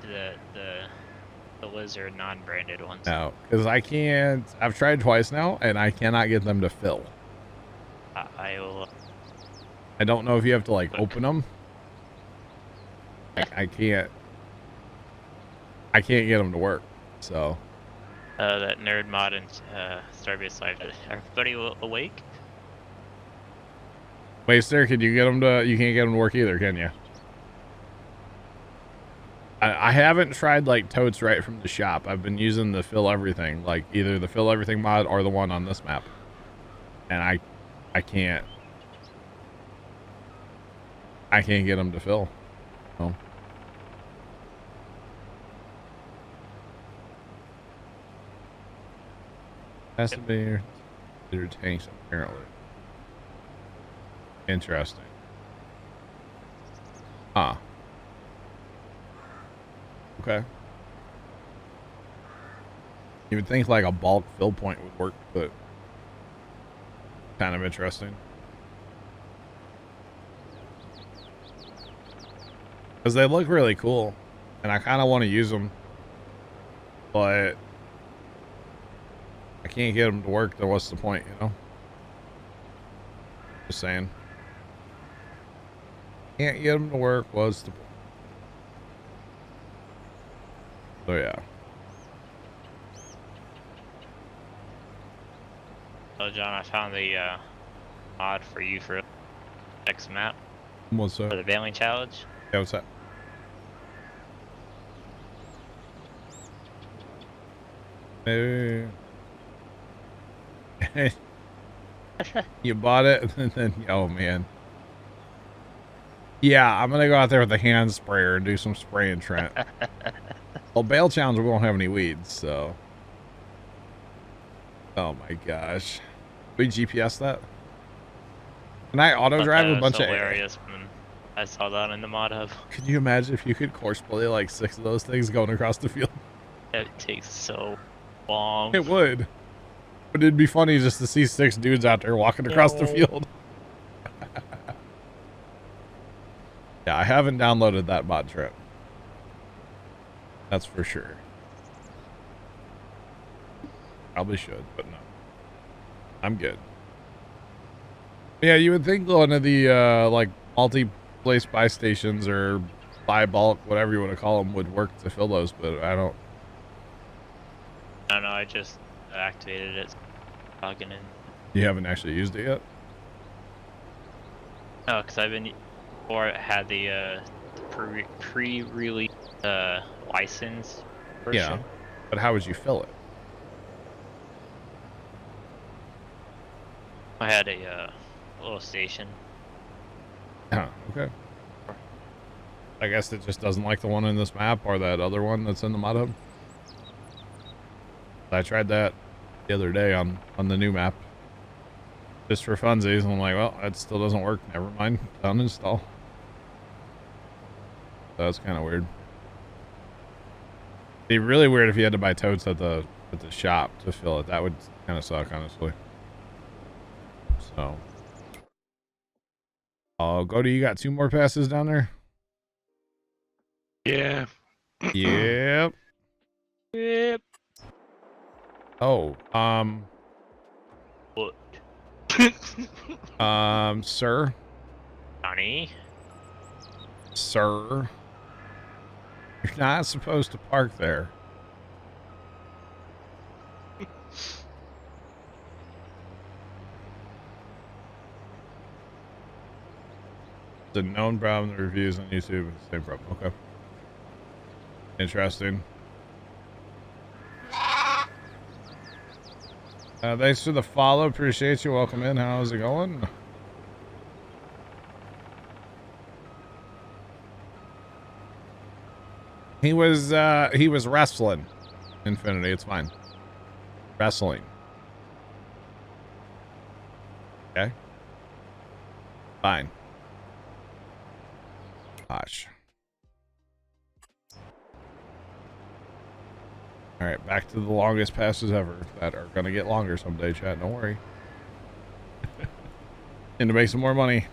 the Lizard non-branded ones. No, because I can't, I've tried twice now and I cannot get them to fill. I will. I don't know if you have to like open them. I can't get them to work. So. That nerd mod and Starbase Live. Everybody awake? Waster, can you get them to, you can't get them to work either, can you? I haven't tried like totes right from the shop. I've been using the fill everything, like either the fill everything mod or the one on this map. And I can't get them to fill. So. Has to be their tanks apparently. Interesting. Huh. Okay. You would think like a bulk fill point would work, but kind of interesting. Because they look really cool, and I kind of want to use them, but I can't get them to work, then what's the point, you know? Just saying. Can't get them to work, what's the point? So yeah. So John, I found the mod for you for next map. What's For that? the bailing challenge. Yeah, what's that? Hey. You bought it and then, oh man. Yeah, I'm gonna go out there with the hand sprayer and do some spraying, Trent. Well, bail challenge, we won't have any weeds, so. Oh my gosh. We GPS that? Can I auto drive a bunch of? Hilarious when I saw that in the mod hub. Can you imagine if you could course play like 6 of those things going across the field? It takes so long. It would. But it'd be funny just to see 6 dudes out there walking across the field. Yeah, I haven't downloaded that mod, Trent. That's for sure. Probably should, but no. I'm good. Yeah, you would think going to the like multi-place buy stations or buy bulk, whatever you want to call them, would work to fill those, but I don't. I don't know, I just activated it. Logging in. You haven't actually used it yet? No, because I've been, or it had the pre-release license version. Yeah, but how would you fill it? I had a little station. Oh, okay. I guess it just doesn't like the one in this map or that other one that's in the mod hub. I tried that the other day on the new map. Just for funsies, and I'm like, well, that still doesn't work. Never mind. Uninstall. So that's kind of weird. It'd be really weird if you had to buy totes at the shop to fill it. That would kind of suck, honestly. So, Goaty, you got 2 more passes down there? Yeah. Yep. Yep. Oh, What? sir, Johnny? sir, you're not supposed to park there. It's a known problem. The reviews on YouTube. Same problem. Okay. Interesting. Thanks for the follow. Appreciate you. Welcome in. How's it going? He was wrestling. Infinity. It's fine. Wrestling. Okay. Fine. Gosh. All right, back to the longest passes ever that are going to get longer someday, chat. Don't worry. And to make some more money.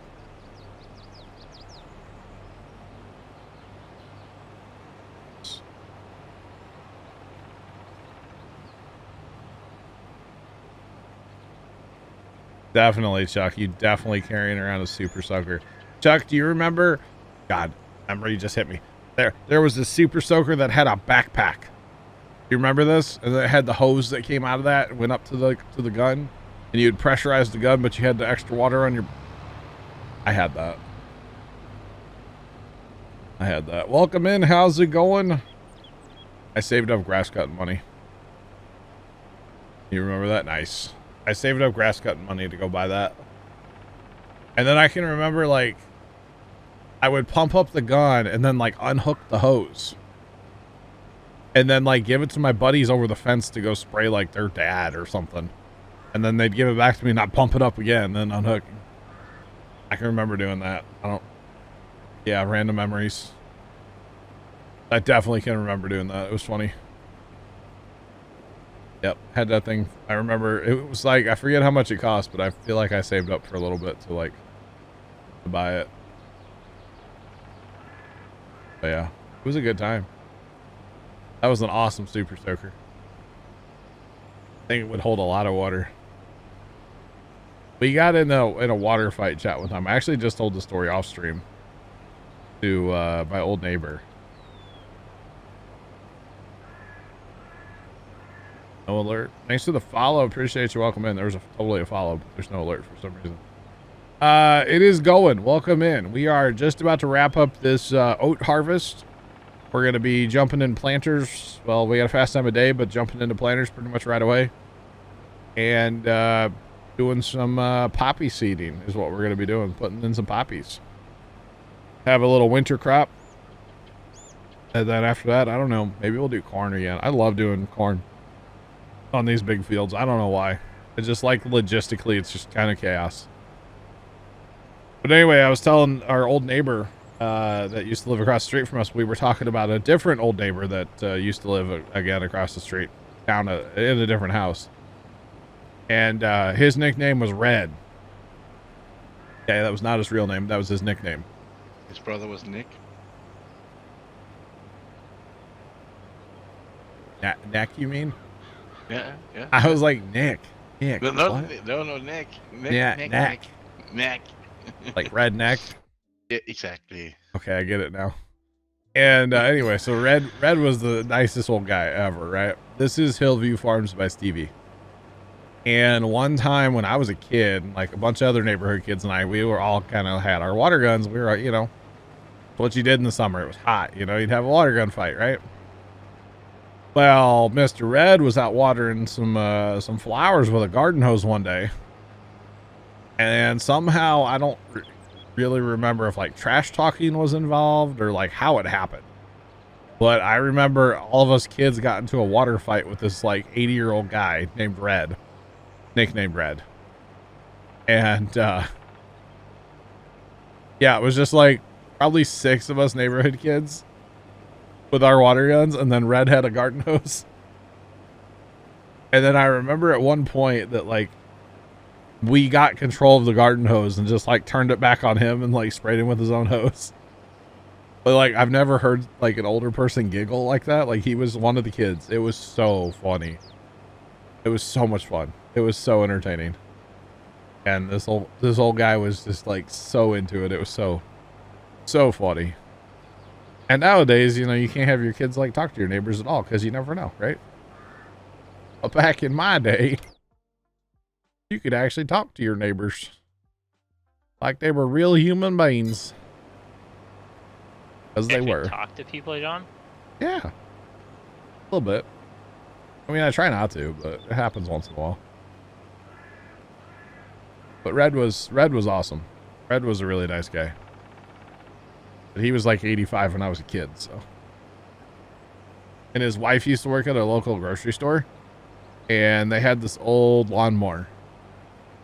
Definitely, Chuck. You definitely carrying around a super soaker. Chuck, do you remember? God, memory just hit me. There was this super soaker that had a backpack. You remember this? And it had the hose that came out of that and went up to the gun, and you'd pressurize the gun, but you had the extra water on your. I had that. Welcome in. How's it going? I saved up grass cutting money. You remember that? Nice. I saved up grass cutting money to go buy that. And then I can remember, like, I would pump up the gun and then, like, unhook the hose. And then, like, give it to my buddies over the fence to go spray, like, their dad or something. And then they'd give it back to me and I'd pump it up again and then unhook. I can remember doing that. Yeah, random memories. I definitely can remember doing that. It was funny. Yep, had that thing. I remember it was like, I forget how much it cost, but I feel like I saved up for a little bit to, like, to buy it. But yeah, it was a good time. That was an awesome super soaker. I think it would hold a lot of water. We got in a water fight chat one time. I actually just told the story off stream to my old neighbor. No alert. Thanks for the follow. Appreciate you. Welcome in. There was totally a follow, but there's no alert for some reason. It is going. Welcome in. We are just about to wrap up this oat harvest. We're going to be jumping in planters. Well, we got a fast time of day, but jumping into planters pretty much right away. And doing some poppy seeding is what we're going to be doing. Putting in some poppies. Have a little winter crop. And then after that, I don't know. Maybe we'll do corn again. I love doing corn on these big fields. I don't know why. It's just like logistically, it's just kind of chaos. But anyway, I was telling our old neighbor that used to live across the street from us. We were talking about a different old neighbor that used to live again across the street, down in a different house. And his nickname was Red. Yeah, that was not his real name. That was his nickname. His brother was Nick. Nick, you mean? Yeah, yeah. I was like, Nick. No, Nick. Yeah, Nick. Like redneck. Yeah, exactly. Okay, I get it now. And anyway, so Red was the nicest old guy ever, right? This is Hillview Farms by Stevie. And one time when I was a kid, like a bunch of other neighborhood kids and we were all kind of had our water guns. We were, you know, what you did in the summer. It was hot, you know, you'd have a water gun fight, right? Well, Mr. Red was out watering some flowers with a garden hose one day. And somehow I don't really remember if like trash talking was involved or like how it happened. But I remember all of us kids got into a water fight with this like 80-year-old guy named Red, nicknamed Red. And yeah, it was just like probably 6 of us neighborhood kids with our water guns, and then Red had a garden hose. And then I remember at one point that like we got control of the garden hose and just like turned it back on him and like sprayed him with his own hose. But like I've never heard like an older person giggle like that. Like he was one of the kids. It was so funny. It was so much fun. It was so entertaining. And this old guy was just like so into it. It was so funny. And nowadays, you know, you can't have your kids like talk to your neighbors at all because you never know, right? But back in my day, you could actually talk to your neighbors like they were real human beings. As they were. Talk to people, John? Yeah. A little bit. I mean, I try not to, but it happens once in a while. But Red was awesome. Red was a really nice guy. But he was like 85 when I was a kid, so. And his wife used to work at a local grocery store. And they had this old lawnmower.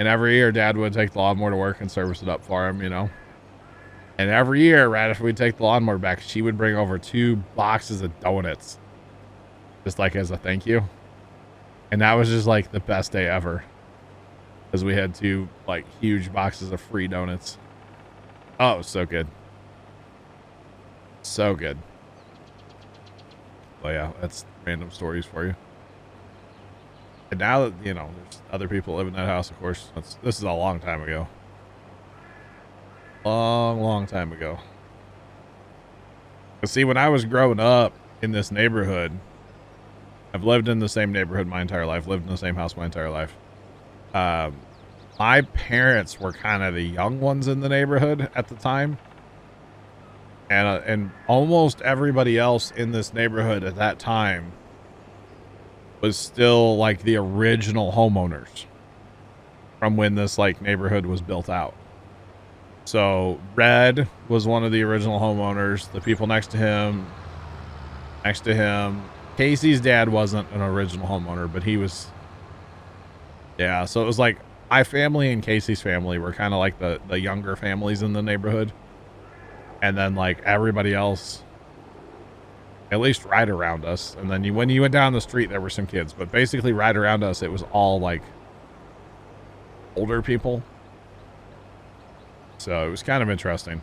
And every year, Dad would take the lawnmower to work and service it up for him, you know. And every year, right after we'd take the lawnmower back, she would bring over 2 boxes of donuts. Just like as a thank you. And that was just like the best day ever. Because we had 2 like huge boxes of free donuts. Oh, it was so good. So good. Well, yeah, that's random stories for you. And now that, you know, there's other people living in that house, of course. This is a long time ago. Long time ago. But see, when I was growing up in this neighborhood, I've lived in the same neighborhood my entire life, lived in the same house my entire life. My parents were kind of the young ones in the neighborhood at the time. And almost everybody else in this neighborhood at that time was still like the original homeowners from when this like neighborhood was built out. So Red was one of the original homeowners. The people next to him. Casey's dad wasn't an original homeowner, but he was. Yeah, so it was like my family and Casey's family were kind of like the younger families in the neighborhood. And then like everybody else, at least right around us. And then when you went down the street, there were some kids, but basically right around us, it was all like older people. So it was kind of interesting.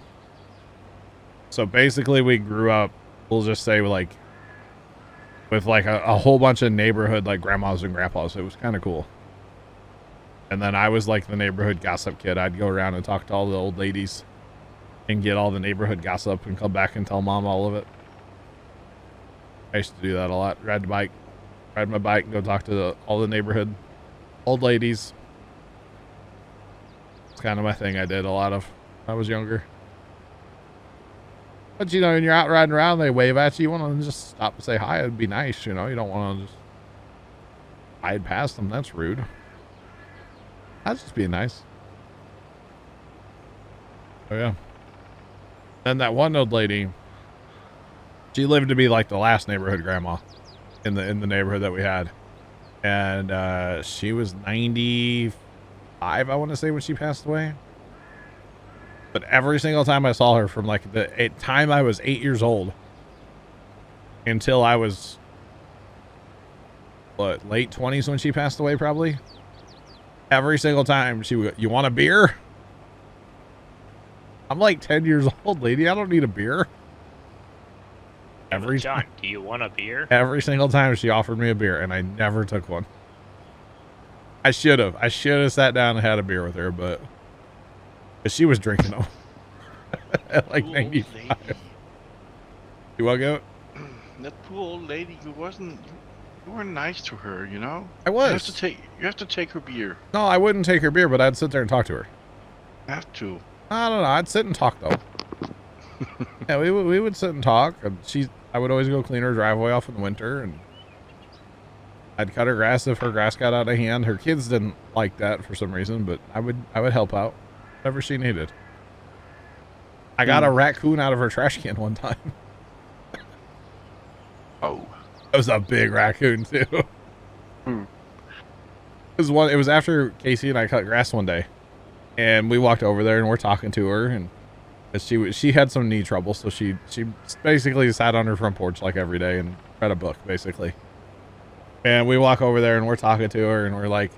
So basically we grew up, we'll just say like, with like a whole bunch of neighborhood, like grandmas and grandpas. It was kind of cool. And then I was like the neighborhood gossip kid. I'd go around and talk to all the old ladies and get all the neighborhood gossip and come back and tell mom all of it. I used to do that a lot. Ride my bike and go talk to all the neighborhood old ladies. It's kind of my thing I did a lot of when I was younger. But you know, when you're out riding around, they wave at you. You want to just stop and say hi. It'd be nice, you know. You don't want to just ride past them. That's rude. That's just being nice. Oh yeah. Then that one old lady, she lived to be like the last neighborhood grandma in the neighborhood that we had. And she was 95, I want to say, when she passed away. But every single time I saw her, from like the time I was 8 years old until I was, what, late 20s when she passed away, probably. Every single time she would, you want a beer? I'm like 10 years old, lady. I don't need a beer. John, do you want a beer? Every single time she offered me a beer, and I never took one. I should have. I should have sat down and had a beer with her, but she was drinking them at like 95. You want to go? That poor old lady, you weren't nice to her, you know? I was. You have to take her beer. No, I wouldn't take her beer, but I'd sit there and talk to her. Have to. I don't know. I'd sit and talk though. Yeah, we would sit and talk. And I would always go clean her driveway off in the winter, and I'd cut her grass if her grass got out of hand. Her kids didn't like that for some reason, but I would help out whatever she needed. I got a raccoon out of her trash can one time. Oh. It was a big raccoon too. It was after Casey and I cut grass one day, and we walked over there and we're talking to her, and she had some knee trouble, so she basically sat on her front porch like every day and read a book basically. And we walk over there and we're talking to her, and we're like,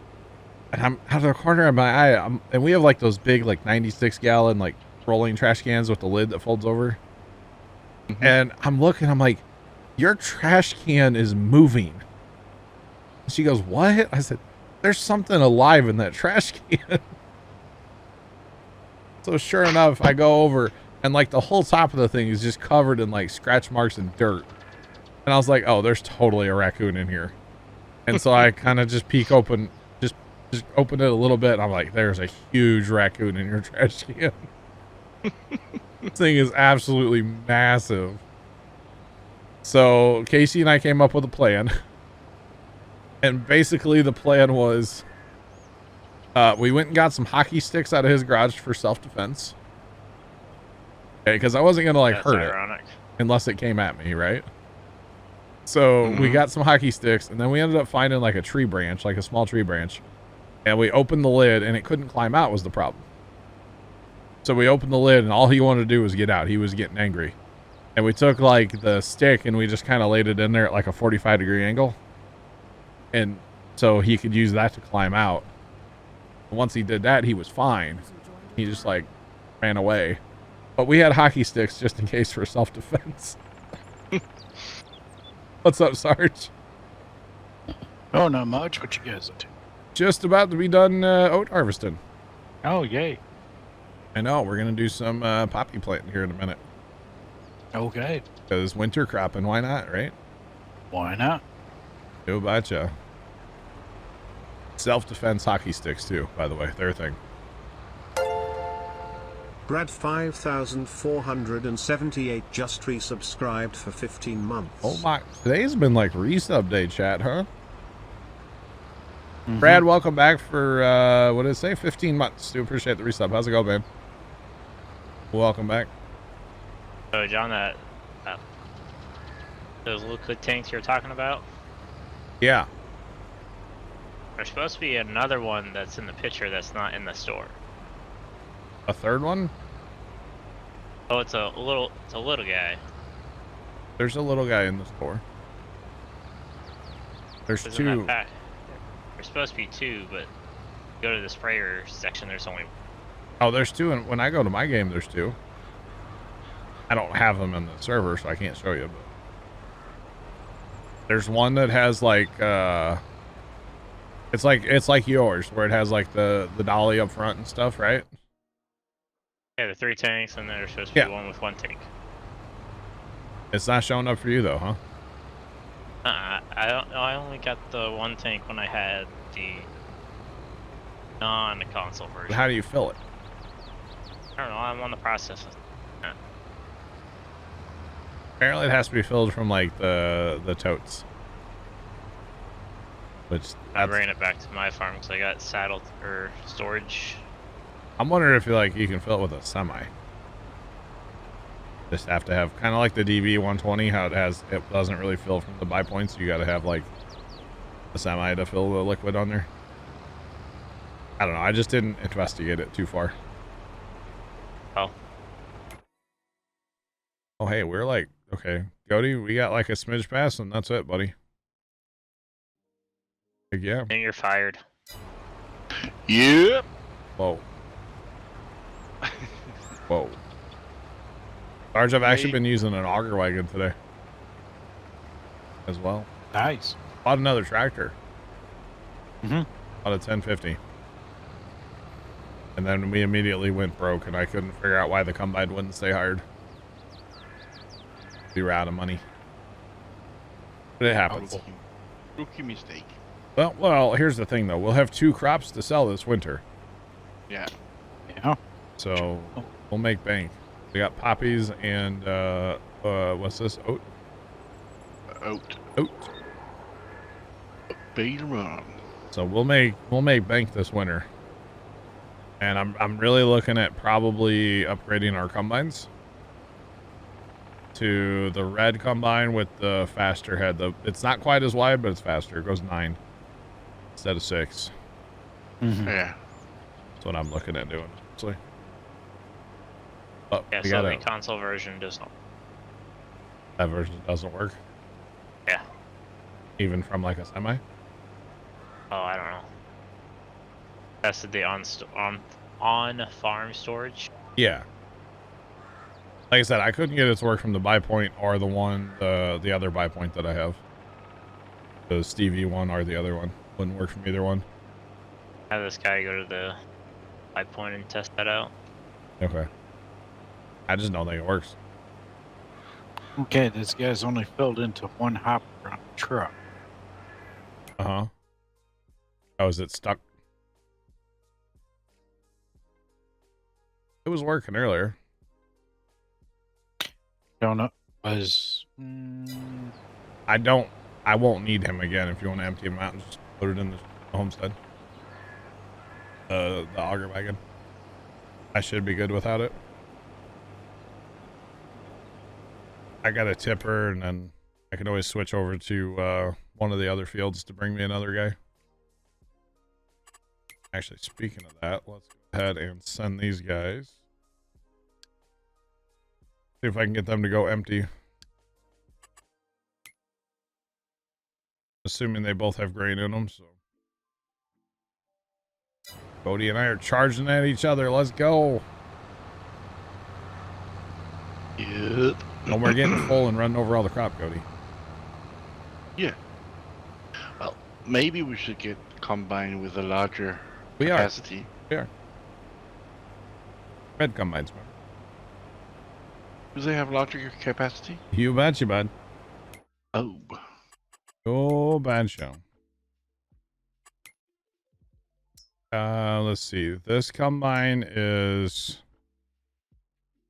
and I'm out of the corner of my eye, and we have like those big like 96 gallon like rolling trash cans with the lid that folds over. And I'm looking, I'm like, your trash can is moving. She goes, what? I said, there's something alive in that trash can. So sure enough, I go over and like the whole top of the thing is just covered in like scratch marks and dirt. And I was like, oh, there's totally a raccoon in here. And so I kind of just peek open, just open it a little bit. And I'm like, there's a huge raccoon in your trash can. This thing is absolutely massive. So Casey and I came up with a plan. And basically the plan was, we went and got some hockey sticks out of his garage for self-defense. Okay, because I wasn't going to like hurt it unless it came at me, right? So we got some hockey sticks, and then we ended up finding like a tree branch, like a small tree branch. And we opened the lid, and it couldn't climb out was the problem. So we opened the lid, and all he wanted to do was get out. He was getting angry. And we took like the stick, and we just kind of laid it in there at like a 45-degree angle. And so he could use that to climb out. Once he did that, he was fine. He just like ran away. But we had hockey sticks just in case for self-defense. What's up, Sarge? Oh, not much. What you guys up to? Just about to be done oat harvesting. Oh, yay. I know. We're going to do some poppy planting here in a minute. Okay. Because winter cropping, why not, right? Why not? Go betcha. Self-defense hockey sticks, too, by the way. They're a thing. Brad 5478 just resubscribed for 15 months. Oh my, today's been like resub day, chat, huh? Brad, welcome back for, what did it say? 15 months. Do appreciate the resub. How's it go, man? Welcome back. So, John, those liquid tanks you're talking about? Yeah. There's supposed to be another one that's in the picture that's not in the store. A third one? Oh, it's a little guy. There's a little guy in the store. There's There's two. There's supposed to be two, but go to the sprayer section, there's only... Oh, there's two, and when I go to my game, there's two. I don't have them in the server, so I can't show you, but there's one that has like it's like yours, where it has like the dolly up front and stuff, right? Yeah, the 3 tanks, and there's supposed to be one with 1 tank. It's not showing up for you though, huh? I only got the 1 tank when I had the non-console version. How do you fill it? I don't know, I'm on the process of that. Apparently it has to be filled from like the totes. Which I bring it back to my farm because I got saddled or storage. I'm wondering if you can fill it with a semi. Just have to have kind of like the DB 120, how it doesn't really fill from the buy points. You got to have like a semi to fill the liquid on there. I don't know. I just didn't investigate it too far. Oh. Oh, hey, we're like, okay, Cody, we got like a smidge pass and that's it, buddy. Like, yeah. And you're fired. Yep. Whoa. Whoa. Sarge, I've actually been using an auger wagon today as well. Nice. Bought another tractor. Mhm. Bought a 1050. And then we immediately went broke and I couldn't figure out why the combine wouldn't stay hired. We were out of money. But it happens. Rookie mistake. Well, here's the thing though. We'll have 2 crops to sell this winter. Yeah. Yeah. So we'll make bank. We got poppies and what's this? Oat. Oat. Beta run. So we'll make bank this winter. And I'm really looking at probably upgrading our combines to the red combine with the faster head. It's not quite as wide, but it's faster. It goes 9 instead of 6. Yeah. That's what I'm looking at doing. Honestly. Oh, Yeah, we so got the console version does not. That version doesn't work. Yeah. Even from like a semi. Oh, I don't know. Tested the on farm storage. Yeah. Like I said, I couldn't get it to work from the buy point or the other buy point that I have. The Stevie one or the other one. Wouldn't work from either one. Have this guy go to the high point and test that out. Okay. I just don't think it works. Okay, this guy's only filled into one hopper on the truck. Uh-huh. Oh, is it stuck? It was working earlier. Don't know. Was I won't need him again if you want to empty him out and just put it in the homestead. The auger wagon. I should be good without it. I got a tipper, and then I can always switch over to one of the other fields to bring me another guy. Actually, speaking of that, let's go ahead and send these guys. See if I can get them to go empty. Assuming they both have grain in them, so. Cody and I are charging at each other. Let's go. Yep. No more getting full and running over all the crop, Cody. Yeah. Well, maybe we should get combined with a larger We are. capacity. We are. Red combines, man. Do they have larger capacity? You betcha, bud. Oh. Oh, bad show. Let's see. This combine is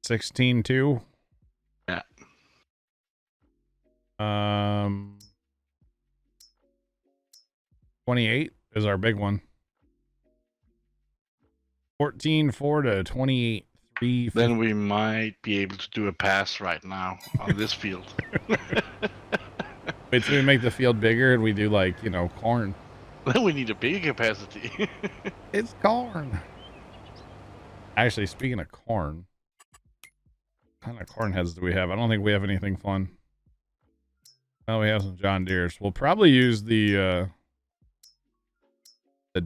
16.2. Yeah. 28 is our big one. 14.4 to 28.3. Then we might be able to do a pass right now on this field. Wait till we make the field bigger and we do, like, you know, corn. Then we need a bigger capacity. It's corn. Actually, speaking of corn, what kind of corn heads do we have? I don't think we have anything fun. Oh, we have some John Deere's. We'll probably use the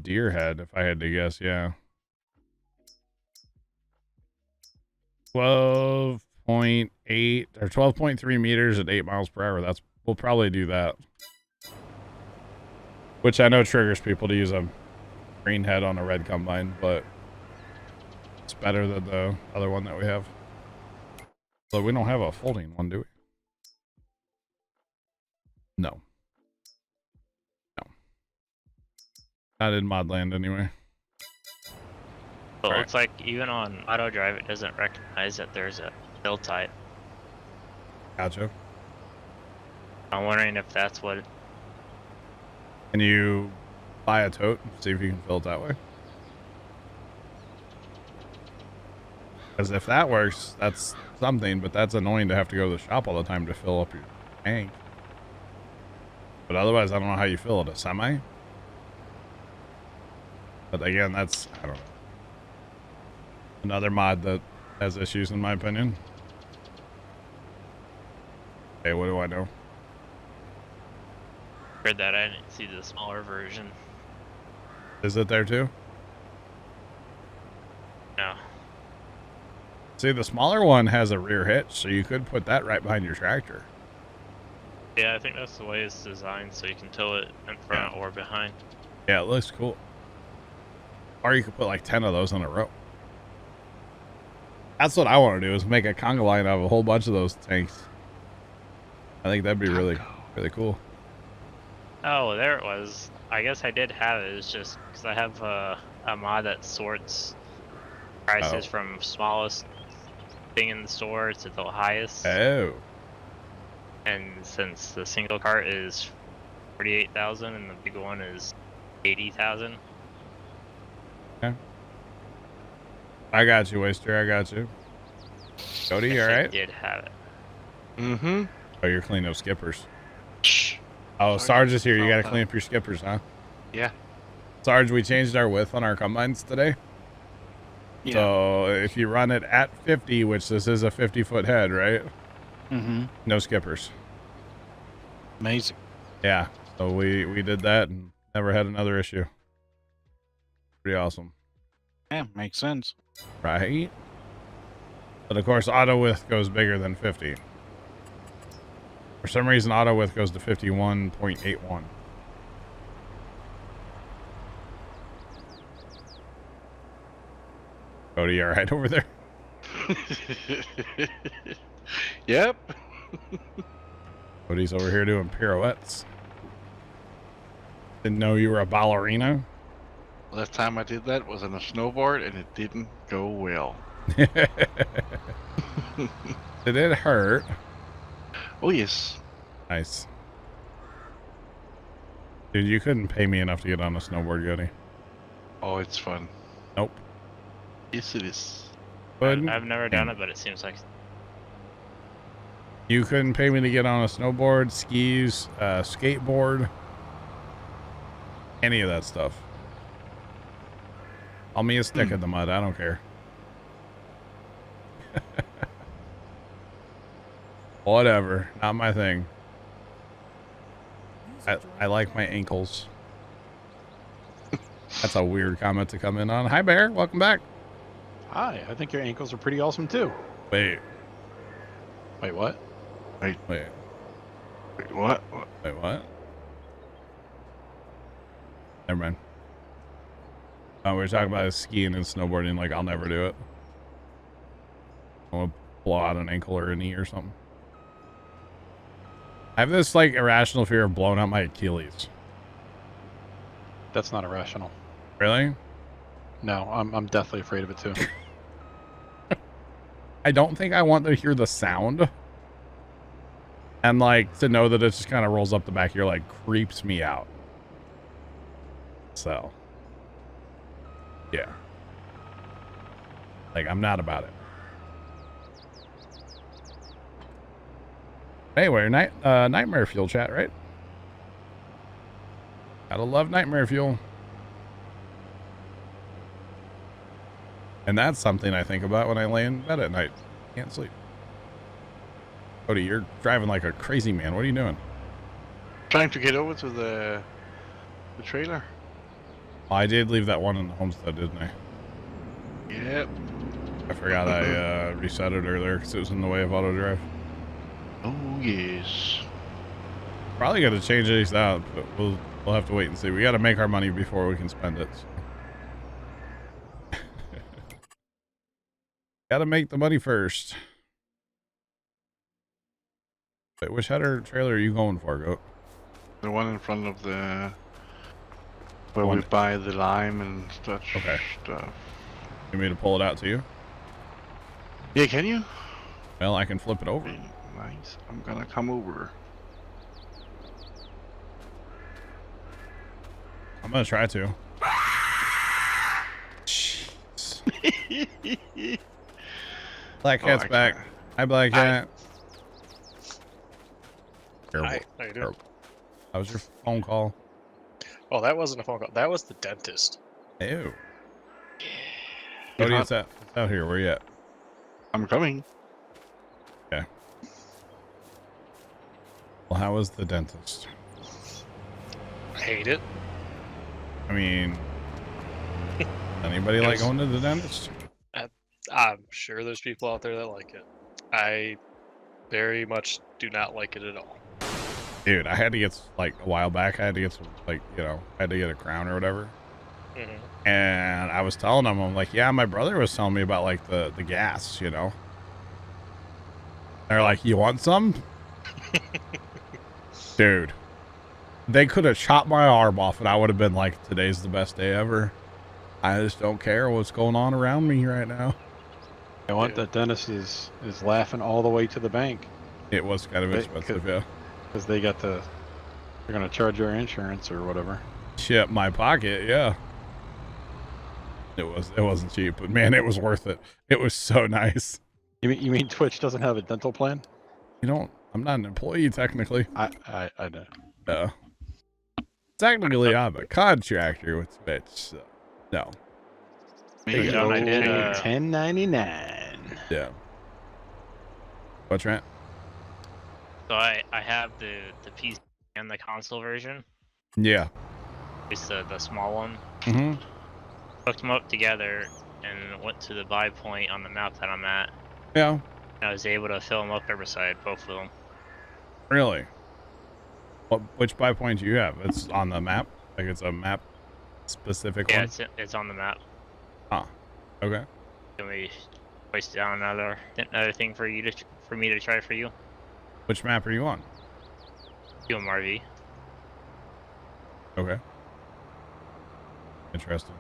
deer head, if I had to guess. Yeah. 12.8 or 12.3 meters at 8 miles per hour. We'll probably do that. Which I know triggers people to use a green head on a red combine, but it's better than the other one that we have. So we don't have a folding one, do we? No. No. Not in Modland anyway. So it Right. looks like even on auto drive, it doesn't recognize that there's a fill type. Gotcha. I'm wondering if that's what. Can you buy a tote and see if you can fill it that way? Because if that works, that's something, but that's annoying to have to go to the shop all the time to fill up your tank. But otherwise, I don't know how you fill it. A semi? But again, that's, I don't know. Another mod that has issues, in my opinion. Hey, what do I know? Heard that I didn't see the smaller version. Is it there too? No. See, the smaller one has a rear hitch, so you could put that right behind your tractor. Yeah, I think that's the way it's designed, so you can tow it in front or behind. Yeah, it looks cool. Or you could put like 10 of those in a row. That's what I want to do, is make a conga line out of a whole bunch of those tanks. I think that'd be really, really cool. Oh, there it was. I guess I did have it. It's just because I have a mod that sorts prices from smallest thing in the store to the highest. Oh. And since the single cart is 48,000 and the big one is 80,000. Okay. I got you, Waster. I got you. Cody, you I alright? did have it. Mm-hmm. Oh, you're cleaning up skippers. Shh. Oh, Sarge is here. You gotta Oh, clean up your skippers, huh? Yeah. Sarge, we changed our width on our combines today. Yeah. So if you run it at 50, which this is a 50-foot head, right? Mm-hmm. No skippers. Amazing. Yeah. So we did that and never had another issue. Pretty awesome. Yeah, makes sense. Right? But of course, auto width goes bigger than 50. For some reason, auto width goes to 51.81. Cody, you all right over there? Yep. Cody's over here doing pirouettes. Didn't know you were a ballerina. Last time I did that was on a snowboard, and it didn't go well. Did it hurt? Oh, yes. Nice. Dude, you couldn't pay me enough to get on a snowboard, Cody. Oh, it's fun. Nope. Yes, it is. Couldn't I've never pay done me. it, but it seems like You couldn't pay me to get on a snowboard, skis, skateboard, any of that stuff. I'll me a stick in the mud. I don't care. Whatever. Not my thing. I like my ankles. That's a weird comment to come in on. Hi, Bear. Welcome back. Hi, I think your ankles are pretty awesome too. Wait. Wait, what? Wait. Wait, what? Wait, what? Never mind. We were talking about skiing and snowboarding. Like, I'll never do it. I'll blow out an ankle or a knee or something. I have this, like, irrational fear of blowing out my Achilles. That's not irrational. Really? No, I'm deathly afraid of it too. I don't think I want to hear the sound. And, like, to know that it just kind of rolls up the back of your leg creeps me out. So. Yeah. Like, I'm not about it. Anyway, nightmare fuel chat, right? Gotta love nightmare fuel. And that's something I think about when I lay in bed at night. Can't sleep. Cody, you're driving like a crazy man. What are you doing? Trying to get over to the trailer. I did leave that one in the homestead, didn't I? Yep. I forgot I reset it earlier because it was in the way of auto drive. Oh, yes. Probably got to change these out, but we'll have to wait and see. We got to make our money before we can spend it. So. Got to make the money first. Wait, which header trailer are you going for, Goat? The one in front of the... where we One- buy the lime and such Okay. stuff. You want me to pull it out to you? Yeah, can you? Well, I can flip it over. Very nice. I'm gonna come over. I'm going to try to. Jeez. Black Cat's I back. can't. Hi, Black Cat. Terrible. Hi, how you doing? How was your phone call? Oh, that wasn't a phone call. That was the dentist. Ew. Cody, it's out here. Where you at? I'm coming. Okay. Well, how was the dentist? I hate it. I mean, anybody like going to the dentist? I'm sure there's people out there that like it. I very much do not like it at all. Dude, I had to get, like, a while back, I had to get some, like, you know, I had to get a crown or whatever. Mm-hmm. And I was telling them, I'm like, yeah, my brother was telling me about, like, the gas, you know? They're like, you want some? Dude, they could have chopped my arm off and I would have been like, today's the best day ever. I just don't care what's going on around me right now. You know what? The dentist is laughing all the way to the bank It was kind of They expensive, could- yeah. because they're gonna charge your insurance or whatever. Shit, my pocket, yeah. It wasn't cheap, but man, it was worth it. It was so nice. You mean Twitch doesn't have a dental plan? I'm not an employee technically. I know. Technically, I'm a contractor with Twitch. So, no. Maybe John, I did, 1099. Yeah. What's right? so I have the PC and the console version. Yeah. It's the small one. Mm-hmm. Hooked them up together and went to the buy point on the map that I'm at. Yeah. And I was able to fill them up every side, both of them. Really? Which buy point do you have? It's on the map? Like it's a map specific Yeah, one? it's on the map. Huh. Okay. Can we hoist down another thing for you for me to try for you? Which map are you on? UMRV. Okay. Interesting.